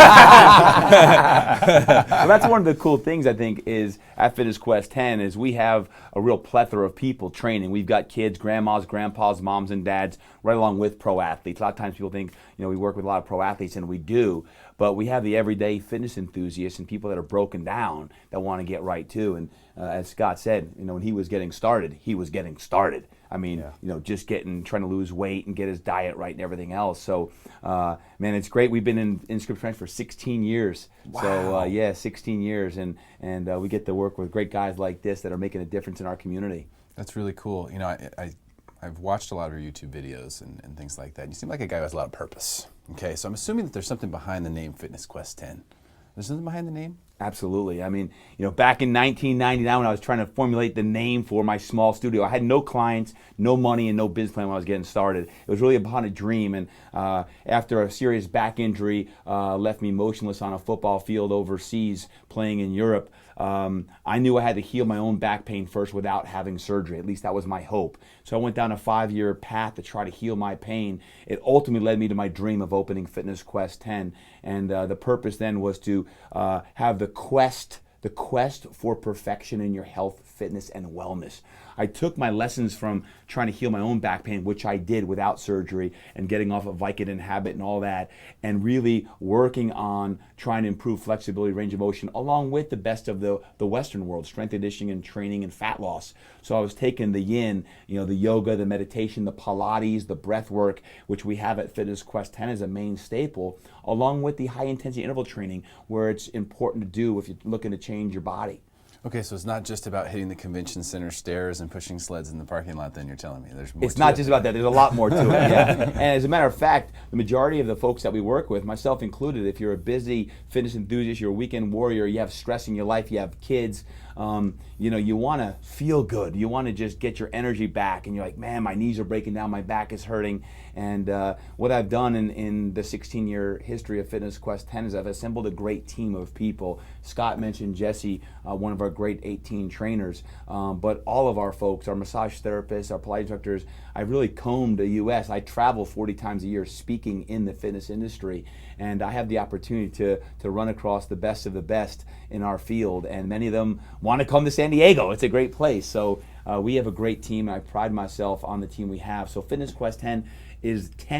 Speaker 14: Well, that's one of the cool things I think is at Fitness Quest 10 is we have a real plethora of people training. We've got kids, grandmas, grandpas, moms, and dads, right along with pro athletes. A lot of times people think, you know, we work with a lot of pro athletes, and we do, but we have the everyday fitness enthusiasts and people that are broken down that want to get right too. And as Scott said, you know, when he was getting started, he was getting started. I mean, you know, just trying to lose weight and get his diet right and everything else. So, man, it's great. We've been in Scripps Ranch for 16 years.
Speaker 4: Wow.
Speaker 14: So, yeah, 16 years. And we get to work with great guys like this that are making a difference in our community.
Speaker 4: That's really cool. You know, I've watched a lot of your YouTube videos and things like that. You seem like a guy who has a lot of purpose. Okay, so I'm assuming that there's something behind the name Fitness Quest 10. There's something behind the name?
Speaker 14: Absolutely. I mean, you know, back in 1999 when I was trying to formulate the name for my small studio, I had no clients, no money, and no business plan when I was getting started. It was really upon a dream, and after a serious back injury left me motionless on a football field overseas playing in Europe, I knew I had to heal my own back pain first without having surgery. At least that was my hope. So I went down a 5-year path to try to heal my pain. It ultimately led me to my dream of opening Fitness Quest 10. And the purpose then was to have the quest for perfection in your health, fitness, and wellness. I took my lessons from trying to heal my own back pain, which I did without surgery, and getting off of Vicodin habit and all that, and really working on trying to improve flexibility, range of motion, along with the best of the Western world, strength and conditioning and training and fat loss. So I was taking the yin, you know, the yoga, the meditation, the Pilates, the breath work, which we have at Fitness Quest 10 as a main staple, along with the high intensity interval training, where it's important to do if you're looking to change your body.
Speaker 4: Okay, so it's not just about hitting the convention center stairs and pushing sleds in the parking lot, then you're telling me. There's more.
Speaker 14: It's not just about that. There's a lot more to it. Yeah. And as a matter of fact, the majority of the folks that we work with, myself included, if you're a busy fitness enthusiast, you're a weekend warrior, you have stress in your life, you have kids, you know, you want to feel good. You want to just get your energy back, and you're like, man, my knees are breaking down, my back is hurting. And what I've done in the 16-year history of Fitness Quest 10 is I've assembled a great team of people. Scott mentioned Jesse, one of our great 18 trainers, but all of our folks, our massage therapists, our Pilates instructors, I've really combed the U.S. I travel 40 times a year speaking in the fitness industry, and I have the opportunity to run across the best of the best in our field, and many of them want to come to San Diego. It's a great place. So we have a great team, and I pride myself on the team we have. So Fitness Quest 10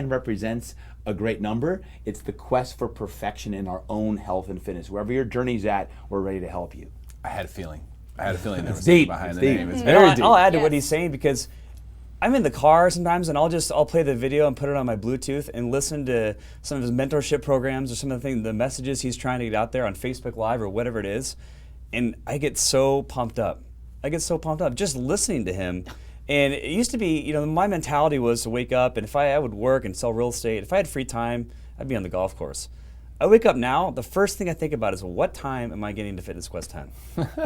Speaker 14: represents a great number. It's the quest for perfection in our own health and fitness. Wherever your journey's at, we're ready to help you.
Speaker 4: I had a feeling there was something
Speaker 14: deep.
Speaker 4: behind
Speaker 14: It's
Speaker 4: the
Speaker 14: deep.
Speaker 4: name. It's
Speaker 13: And
Speaker 4: very
Speaker 13: I'll
Speaker 4: deep.
Speaker 13: add to what he's saying, because I'm in the car sometimes, and I'll play the video and put it on my Bluetooth and listen to some of his mentorship programs or some of the messages he's trying to get out there on Facebook Live or whatever it is, and I get so pumped up. Just listening to him. And it used to be, you know, my mentality was to wake up, and if I would work and sell real estate, if I had free time, I'd be on the golf course. I wake up now, the first thing I think about is, what time am I getting to Fitness Quest 10?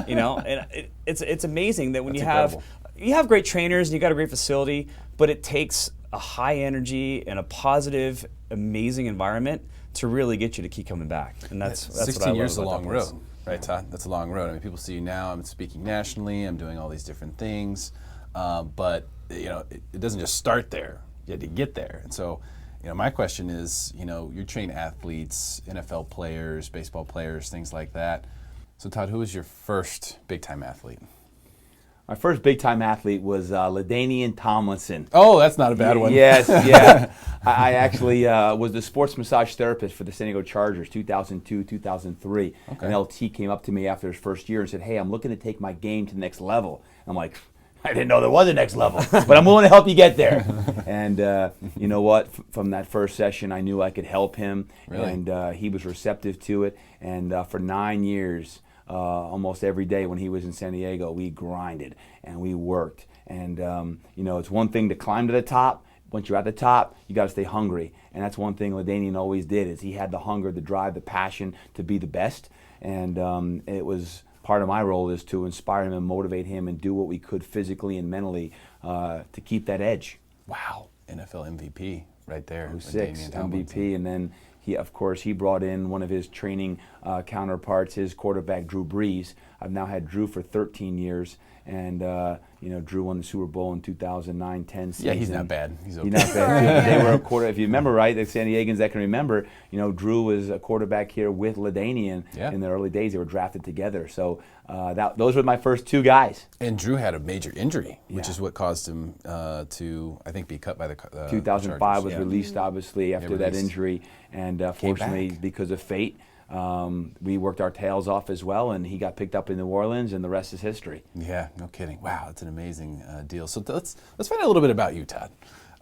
Speaker 13: You know, and it's amazing that when you have great trainers and you got a great facility, but it takes a high energy and a positive, amazing environment to really get you to keep coming back. And that's
Speaker 4: 16
Speaker 13: what I love
Speaker 4: years is a
Speaker 13: about
Speaker 4: long
Speaker 13: that place.
Speaker 4: road, right, Todd? That's a long road. I mean, people see you now. I'm speaking nationally. I'm doing all these different things, but you know, it doesn't just start there. You had to get there, and so. You know, my question is, you know, you train athletes, NFL players, baseball players, things like that. So, Todd, who was your first big-time athlete?
Speaker 14: My first big-time athlete was LaDainian Tomlinson.
Speaker 4: Oh, that's not a bad one.
Speaker 14: Yes, yeah. I actually was the sports massage therapist for the San Diego Chargers, 2002, 2003. Okay. And LT came up to me after his first year and said, hey, I'm looking to take my game to the next level. I'm like, I didn't know there was a next level, but I'm willing to help you get there. And you know what? From that first session, I knew I could help him,
Speaker 4: Really?
Speaker 14: and he was receptive to it. And for 9 years, almost every day when he was in San Diego, we grinded and we worked. And you know, it's one thing to climb to the top. Once you're at the top, you got to stay hungry. And that's one thing LaDainian always did, is he had the hunger, the drive, the passion to be the best. And it was part of my role is to inspire him and motivate him and do what we could physically and mentally to keep that edge.
Speaker 4: Wow, NFL MVP right there.
Speaker 14: 06
Speaker 4: LaDainian Tomlinson.
Speaker 14: MVP, and then he, of course, he brought in one of his training counterparts, his quarterback, Drew Brees. I've now had Drew for 13 years, and you know, Drew won the Super Bowl in 2009-10 season.
Speaker 4: Yeah, he's not bad. He's okay.
Speaker 14: He's not bad. They were a quarter. If you remember right, the San Diegans that can remember, you know, Drew was a quarterback here with LaDainian in the early days. They were drafted together. So those were my first two guys.
Speaker 4: And Drew had a major injury, which is what caused him to, I think, be cut by the
Speaker 14: 2005
Speaker 4: Chargers.
Speaker 14: was released, obviously, after that injury. And fortunately, because of fate, we worked our tails off as well, and he got picked up in New Orleans, and the rest is history.
Speaker 4: Yeah, no kidding. Wow, that's an amazing deal. So let's find out a little bit about you, Todd.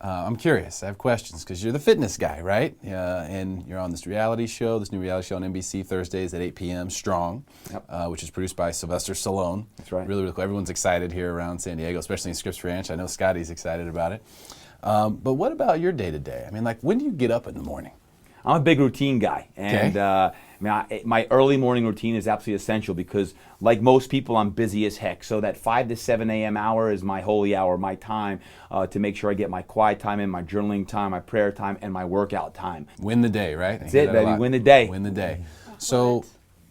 Speaker 4: I'm curious. I have questions because you're the fitness guy, right? And you're on this reality show, this new reality show on NBC Thursdays at 8 p.m. Strong, which is produced by Sylvester Stallone. That's
Speaker 14: right.
Speaker 4: Really, really cool. Everyone's excited here around San Diego, especially in Scripps Ranch. I know Scotty's excited about it. But what about your day-to-day? I mean, like, when do you get up in the morning?
Speaker 14: I'm a big routine guy, and I mean, my early morning routine is absolutely essential because, like most people, I'm busy as heck. So that 5 to 7 a.m. hour is my holy hour, my time to make sure I get my quiet time in, my journaling time, my prayer time, and my workout time.
Speaker 4: Win the day, right?
Speaker 14: That's it, baby. Win the day.
Speaker 4: Win the day. So,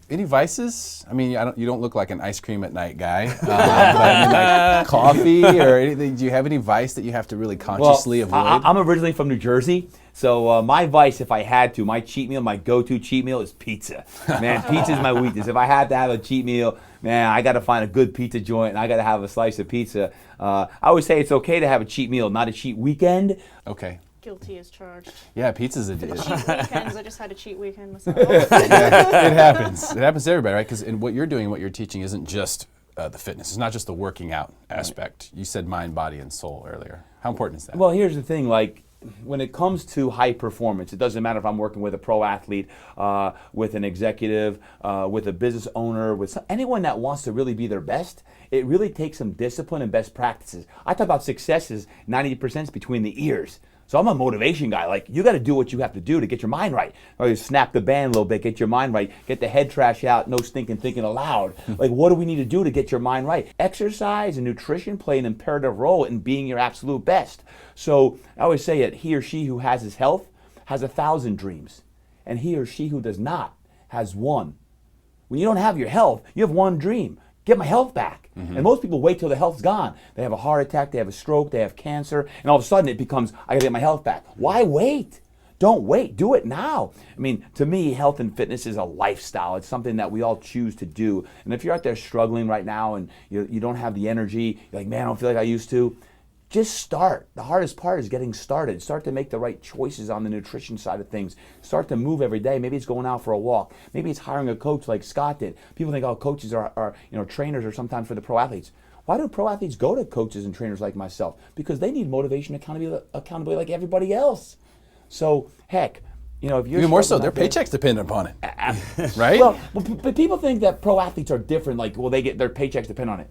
Speaker 4: any vices? I mean, you don't look like an ice cream at night guy. But I mean, like coffee or anything. Do you have any vice that you have to really consciously avoid?
Speaker 14: I'm originally from New Jersey. So my vice, if I had to, my cheat meal, my go-to cheat meal is pizza. Man, pizza is my weakness. If I had to have a cheat meal, man, I got to find a good pizza joint, and I got to have a slice of pizza. I always say it's okay to have a cheat meal, not a cheat weekend.
Speaker 4: Okay.
Speaker 3: Guilty as charged.
Speaker 4: Yeah, pizza's a dish.
Speaker 3: Cheat weekends. I just had a cheat weekend myself.
Speaker 4: Yeah, it happens. It happens to everybody, right? Because what you're doing, what you're teaching, isn't just the fitness. It's not just the working out aspect. You said mind, body, and soul earlier. How important is that?
Speaker 14: Well, here's the thing, like, when it comes to high performance, it doesn't matter if I'm working with a pro athlete, with an executive, with a business owner, with anyone that wants to really be their best. It really takes some discipline and best practices. I talk about success is 90% between the ears. So I'm a motivation guy. Like, you got to do what you have to do to get your mind right. Or you snap the band a little bit, get your mind right, get the head trash out, no stinking thinking aloud. Like, what do we need to do to get your mind right? Exercise and nutrition play an imperative role in being your absolute best. So I always say it, he or she who has his health has 1,000 dreams. And he or she who does not has one. When you don't have your health, you have one dream. Get my health back. And most people wait till the health's gone. They have a heart attack, they have a stroke, they have cancer, and all of a sudden it becomes, I gotta get my health back. Why wait? Don't wait, do it now. I mean, to me, health and fitness is a lifestyle. It's something that we all choose to do. And if you're out there struggling right now and you don't have the energy, you're like, man, I don't feel like I used to, just start. The hardest part is getting started. Start to make the right choices on the nutrition side of things. Start to move every day. Maybe it's going out for a walk. Maybe it's hiring a coach like Scott did. People think, oh, coaches are trainers are sometimes for the pro athletes. Why do pro athletes go to coaches and trainers like myself? Because they need motivation, accountability like everybody else. So, heck, if you're
Speaker 4: even more so, their paychecks depend upon it, right?
Speaker 14: Well, but people think that pro athletes are different. Like, well, they get their paychecks depend on it.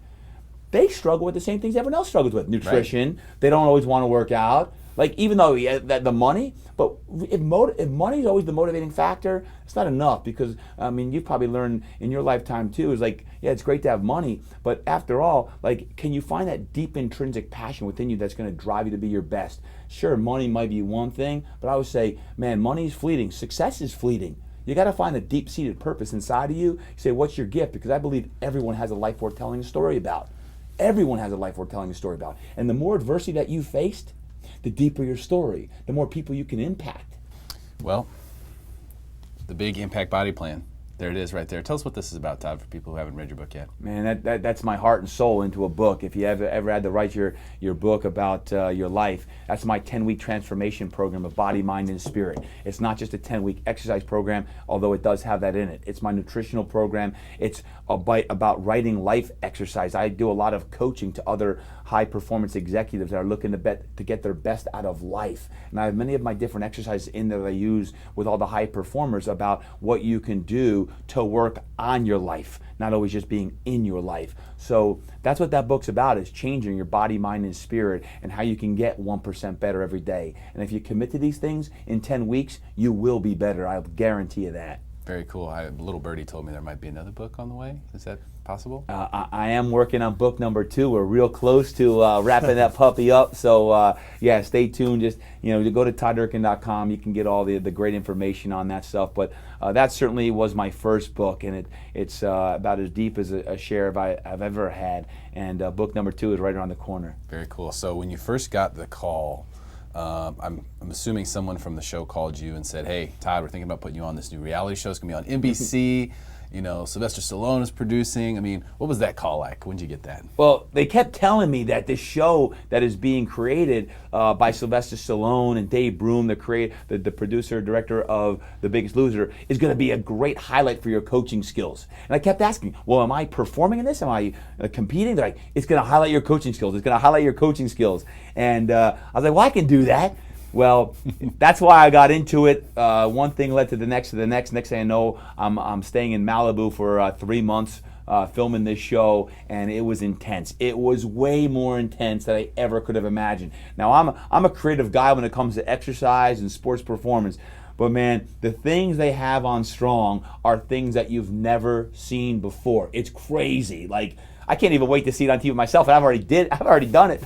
Speaker 14: They struggle with the same things everyone else struggles with. Nutrition. Right. They don't always want to work out. Like, even though the money, but if money is always the motivating factor, it's not enough because, I mean, you've probably learned in your lifetime too, is like, yeah, it's great to have money, but after all, like, can you find that deep intrinsic passion within you that's going to drive you to be your best? Sure, money might be one thing, but I would say, man, money is fleeting. Success is fleeting. You got to find a deep-seated purpose inside of you. You say, what's your gift? Because I believe everyone has a life worth telling a story about. Everyone has a life worth telling a story about. And the more adversity that you faced, the deeper your story, the more people you can impact.
Speaker 4: Well, the big impact body plan There it is right there. Tell us what this is about, Todd, for people who haven't read your book yet.
Speaker 14: Man, that's my heart and soul into a book. If you ever had to write your book about your life, that's my 10-week transformation program of body, mind, and spirit. It's not just a 10-week exercise program, although it does have that in it. It's my nutritional program. It's about writing life exercise. I do a lot of coaching to other high-performance executives that are looking to get their best out of life. And I have many of my different exercises in there that I use with all the high performers about what you can do to work on your life, not always just being in your life. So that's what that book's about, is changing your body, mind, and spirit, and how you can get 1% better every day. And if you commit to these things, in 10 weeks, you will be better. I'll guarantee you that.
Speaker 4: Very cool. Little birdie told me there might be another book on the way. Is that possible?
Speaker 14: I am working on book number 2. We're real close to wrapping that puppy up. So yeah, stay tuned. Just go to todddurkin.com. You can get all the great information on that stuff. But that certainly was my first book, and it's about as deep as a share I've ever had. And book number 2 is right around the corner.
Speaker 4: Very cool. So when you first got the call, I'm assuming someone from the show called you and said, "Hey, Todd, we're thinking about putting you on this new reality show. It's going to be on NBC. Sylvester Stallone is producing." I mean, what was that call like? When did you get that?
Speaker 14: Well, they kept telling me that this show that is being created by Sylvester Stallone and Dave Broom, the producer, director of The Biggest Loser, is going to be a great highlight for your coaching skills. And I kept asking, well, am I performing in this? Am I competing? They're like, it's going to highlight your coaching skills. It's going to highlight your coaching skills. And I was like, well, I can do that. Well, that's why I got into it. One thing led to the next, Next thing I know, I'm staying in Malibu for 3 months filming this show, and it was intense. It was way more intense than I ever could have imagined. Now, I'm a creative guy when it comes to exercise and sports performance, but man, the things they have on Strong are things that you've never seen before. It's crazy. Like, I can't even wait to see it on TV myself, and I've already done it.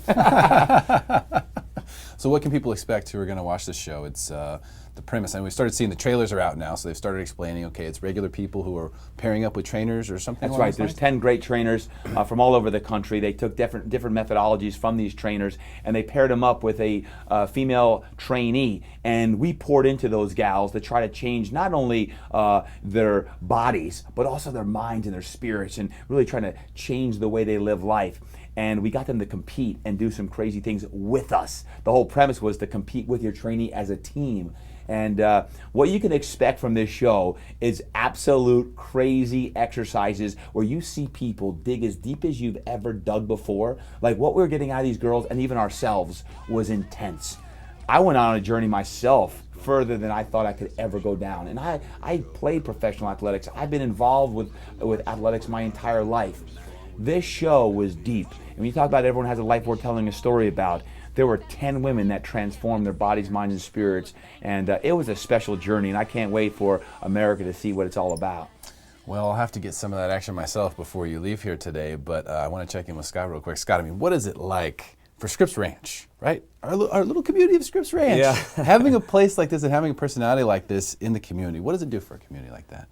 Speaker 4: So what can people expect who are going to watch this show? It's the premise, and we started seeing the trailers are out now, so they've started explaining, okay, it's regular people who are pairing up with trainers or something.
Speaker 14: That's right. There's 10 great trainers from all over the country. They took different methodologies from these trainers, and they paired them up with a female trainee, and we poured into those gals to try to change not only their bodies, but also their minds and their spirits, and really trying to change the way they live life. And we got them to compete and do some crazy things with us. The whole premise was to compete with your trainee as a team. And what you can expect from this show is absolute crazy exercises where you see people dig as deep as you've ever dug before. Like what we were getting out of these girls and even ourselves was intense. I went on a journey myself further than I thought I could ever go down. And I played professional athletics. I've been involved with athletics my entire life. This show was deep. And when you talk about everyone has a life worth telling a story about, there were 10 women that transformed their bodies, minds, and spirits. And it was a special journey, and I can't wait for America to see what it's all about.
Speaker 4: Well, I'll have to get some of that action myself before you leave here today, but I want to check in with Scott real quick. Scott, I mean, what is it like for Scripps Ranch, right? Our little community of Scripps Ranch.
Speaker 13: Yeah.
Speaker 4: Having a place like this and having a personality like this in the community, what does it do for a community like that?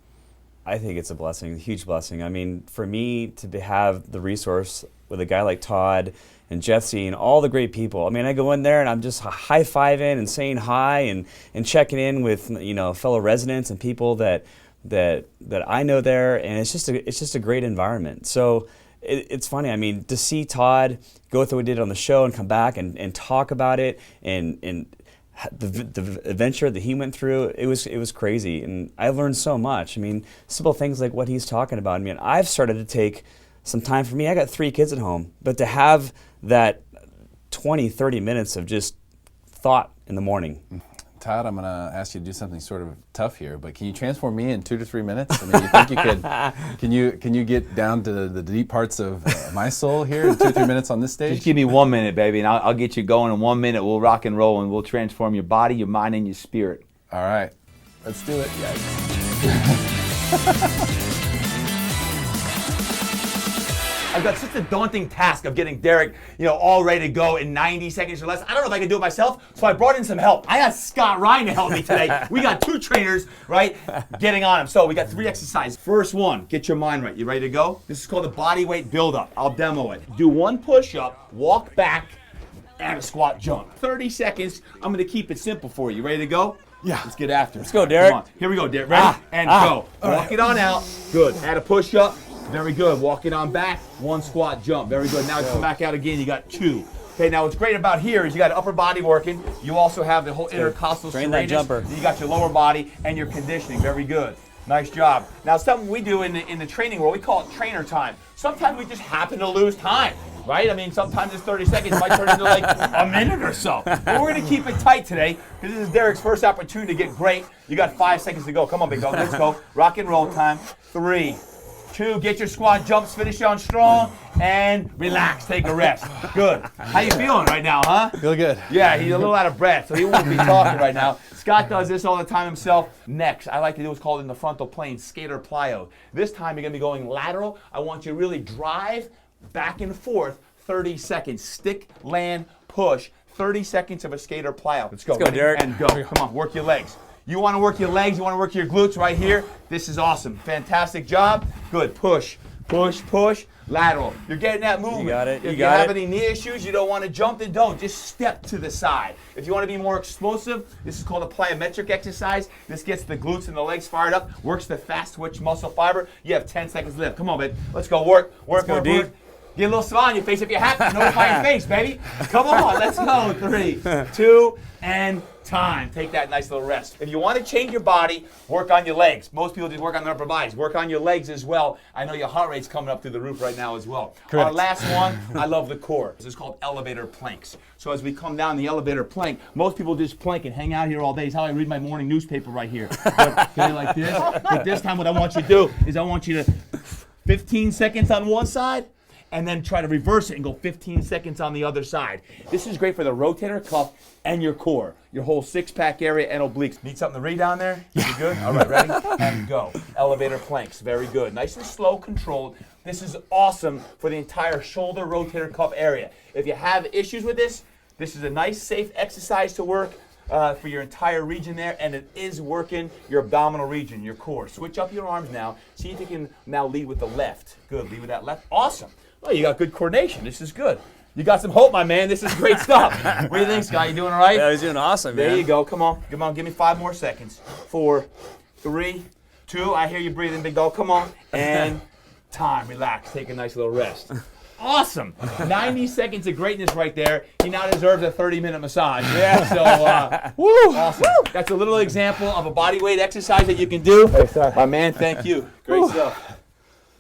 Speaker 13: I think it's a blessing, a huge blessing. I mean, for me to have the resource with a guy like Todd and Jesse and all the great people. I mean, I go in there and I'm just high-fiving and saying hi and checking in with fellow residents and people that I know there, and it's just a great environment. So it's funny. I mean, to see Todd go through what he did on the show and come back and talk about it and the adventure that he went through, it was crazy, and I learned so much. I mean, simple things like what he's talking about. I mean, I've started to take some time for me. I got 3 kids at home, but to have that 20-30 minutes of just thought in the morning.
Speaker 4: Todd, I'm going to ask you to do something sort of tough here, but can you transform me in 2 to 3 minutes? I mean, you think you could? Can you get down to the deep parts of my soul here in 2 or 3 minutes on this stage?
Speaker 14: Just give me 1 minute, baby, and I'll get you going in 1 minute. We'll rock and roll, and we'll transform your body, your mind, and your spirit.
Speaker 4: All right, let's do it.
Speaker 14: I've got such a daunting task of getting Derek, all ready to go in 90 seconds or less. I don't know if I can do it myself, so I brought in some help. I got Scott Ryan to help me today. We got 2 trainers, right, getting on him. So we got 3 exercises. First one, get your mind right. You ready to go? This is called the body weight build-up. I'll demo it. Do 1 push-up, walk back, and a squat jump. 30 seconds. I'm going to keep it simple for you. Ready to go? Yeah. Let's get after it.
Speaker 13: Let's go, Derek.
Speaker 14: Come on. Here we go, Derek. Ready? Go. Walk it on out. Good. Add a push up. Very good. Walk it on back. 1 squat jump. Very good. Now come back out again. You got 2. Okay, now what's great about here is you got upper body working. You also have the whole intercostal
Speaker 13: Train that jumper.
Speaker 14: You got your lower body and your conditioning. Very good. Nice job. Now something we do in the training world, we call it trainer time. Sometimes we just happen to lose time, right? I mean, sometimes it's 30 seconds. It might turn into like a minute or so. But we're going to keep it tight today because this is Derek's first opportunity to get great. You got 5 seconds to go. Come on, big dog. Let's go. Rock and roll time. 3, 2, get your squat jumps, finish on strong, and relax, take a rest. Good. How you feeling right now, huh?
Speaker 15: Feel good.
Speaker 14: Yeah, he's a little out of breath, so he won't be talking right now. Scott does this all the time himself. Next, I like to do what's called in the frontal plane, skater plyo. This time you're gonna be going lateral. I want you to really drive back and forth 30 seconds. Stick, land, push. 30 seconds of a skater plyo. Let's go,
Speaker 13: Derek.
Speaker 14: And go. Come on, work your legs. You want to work your legs, you want to work your glutes right here. This is awesome. Fantastic job. Good. Push, push, push. Lateral. You're getting that movement.
Speaker 13: You got it.
Speaker 14: If you have any knee issues, you don't want to jump, then don't. Just step to the side. If you want to be more explosive, this is called a plyometric exercise. This gets the glutes and the legs fired up, works the fast twitch muscle fiber. You have 10 seconds left. Come on, babe. Let's go. Work, work, work,
Speaker 13: deep.
Speaker 14: work. Get a little smile on your face if you're happy. Notify your face, baby. Come on, let's go. 3, 2, and time. Take that nice little rest. If you want to change your body, work on your legs. Most people just work on their upper bodies. Work on your legs as well. I know your heart rate's coming up through the roof right now as well.
Speaker 15: Correct.
Speaker 14: Our last one, I love the core. This is called elevator planks. So as we come down the elevator plank, most people just plank and hang out here all day. It's how I read my morning newspaper right here. Okay, like this. But this time what I want you to do is I want you to 15 seconds on one side, and then try to reverse it and go 15 seconds on the other side. This is great for the rotator cuff and your core, your whole six-pack area and obliques. Need something to read down there? You good? All right, ready? And go. Elevator planks, very good. Nice and slow, controlled. This is awesome for the entire shoulder, rotator cuff area. If you have issues with this, this is a nice, safe exercise to work for your entire region there, and it is working your abdominal region, your core. Switch up your arms now. See if you can now lead with the left. Good, lead with that left. Awesome. Oh, you got good coordination. This is good. You got some hope, my man. This is great stuff. What do you think, Scott? You doing all right?
Speaker 13: Yeah, he's doing awesome,
Speaker 14: There
Speaker 13: man.
Speaker 14: you go. Come on. Come on. Give me 5 more seconds. 4, 3, 2. I hear you breathing, big dog. Come on. And time. Relax. Take a nice little rest. Awesome. 90 seconds of greatness right there. He now deserves a 30-minute massage. Yeah. So, woo. Awesome. That's a little example of a body weight exercise that you can do.
Speaker 15: Hey, sorry.
Speaker 14: My man, thank you. Great stuff.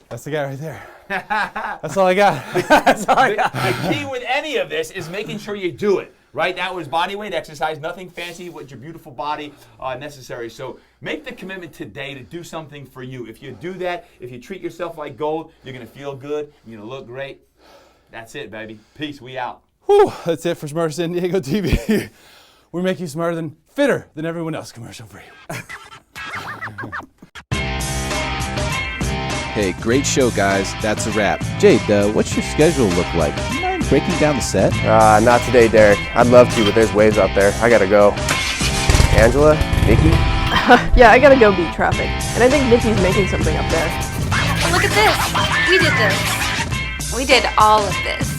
Speaker 15: That's the guy right there. That's all I got.
Speaker 14: That's all I got. The key with any of this is making sure you do it, right? That was body weight exercise, nothing fancy with your beautiful body necessary. So make the commitment today to do something for you. If you do that, if you treat yourself like gold, you're going to feel good, you're going to look great. That's it, baby. Peace. We out.
Speaker 15: Whew, that's it for Smarter San Diego TV. We make you smarter than, fitter than everyone else, commercial free.
Speaker 4: Hey, great show, guys. That's a wrap. Jade, what's your schedule look like? Do you mind breaking down the set?
Speaker 6: Not today, Derek. I'd love to, but there's waves out there. I gotta go. Angela? Nikki?
Speaker 16: Yeah, I gotta go beat traffic. And I think Nikki's making something up there.
Speaker 17: Look at this. We did this. We did all of this.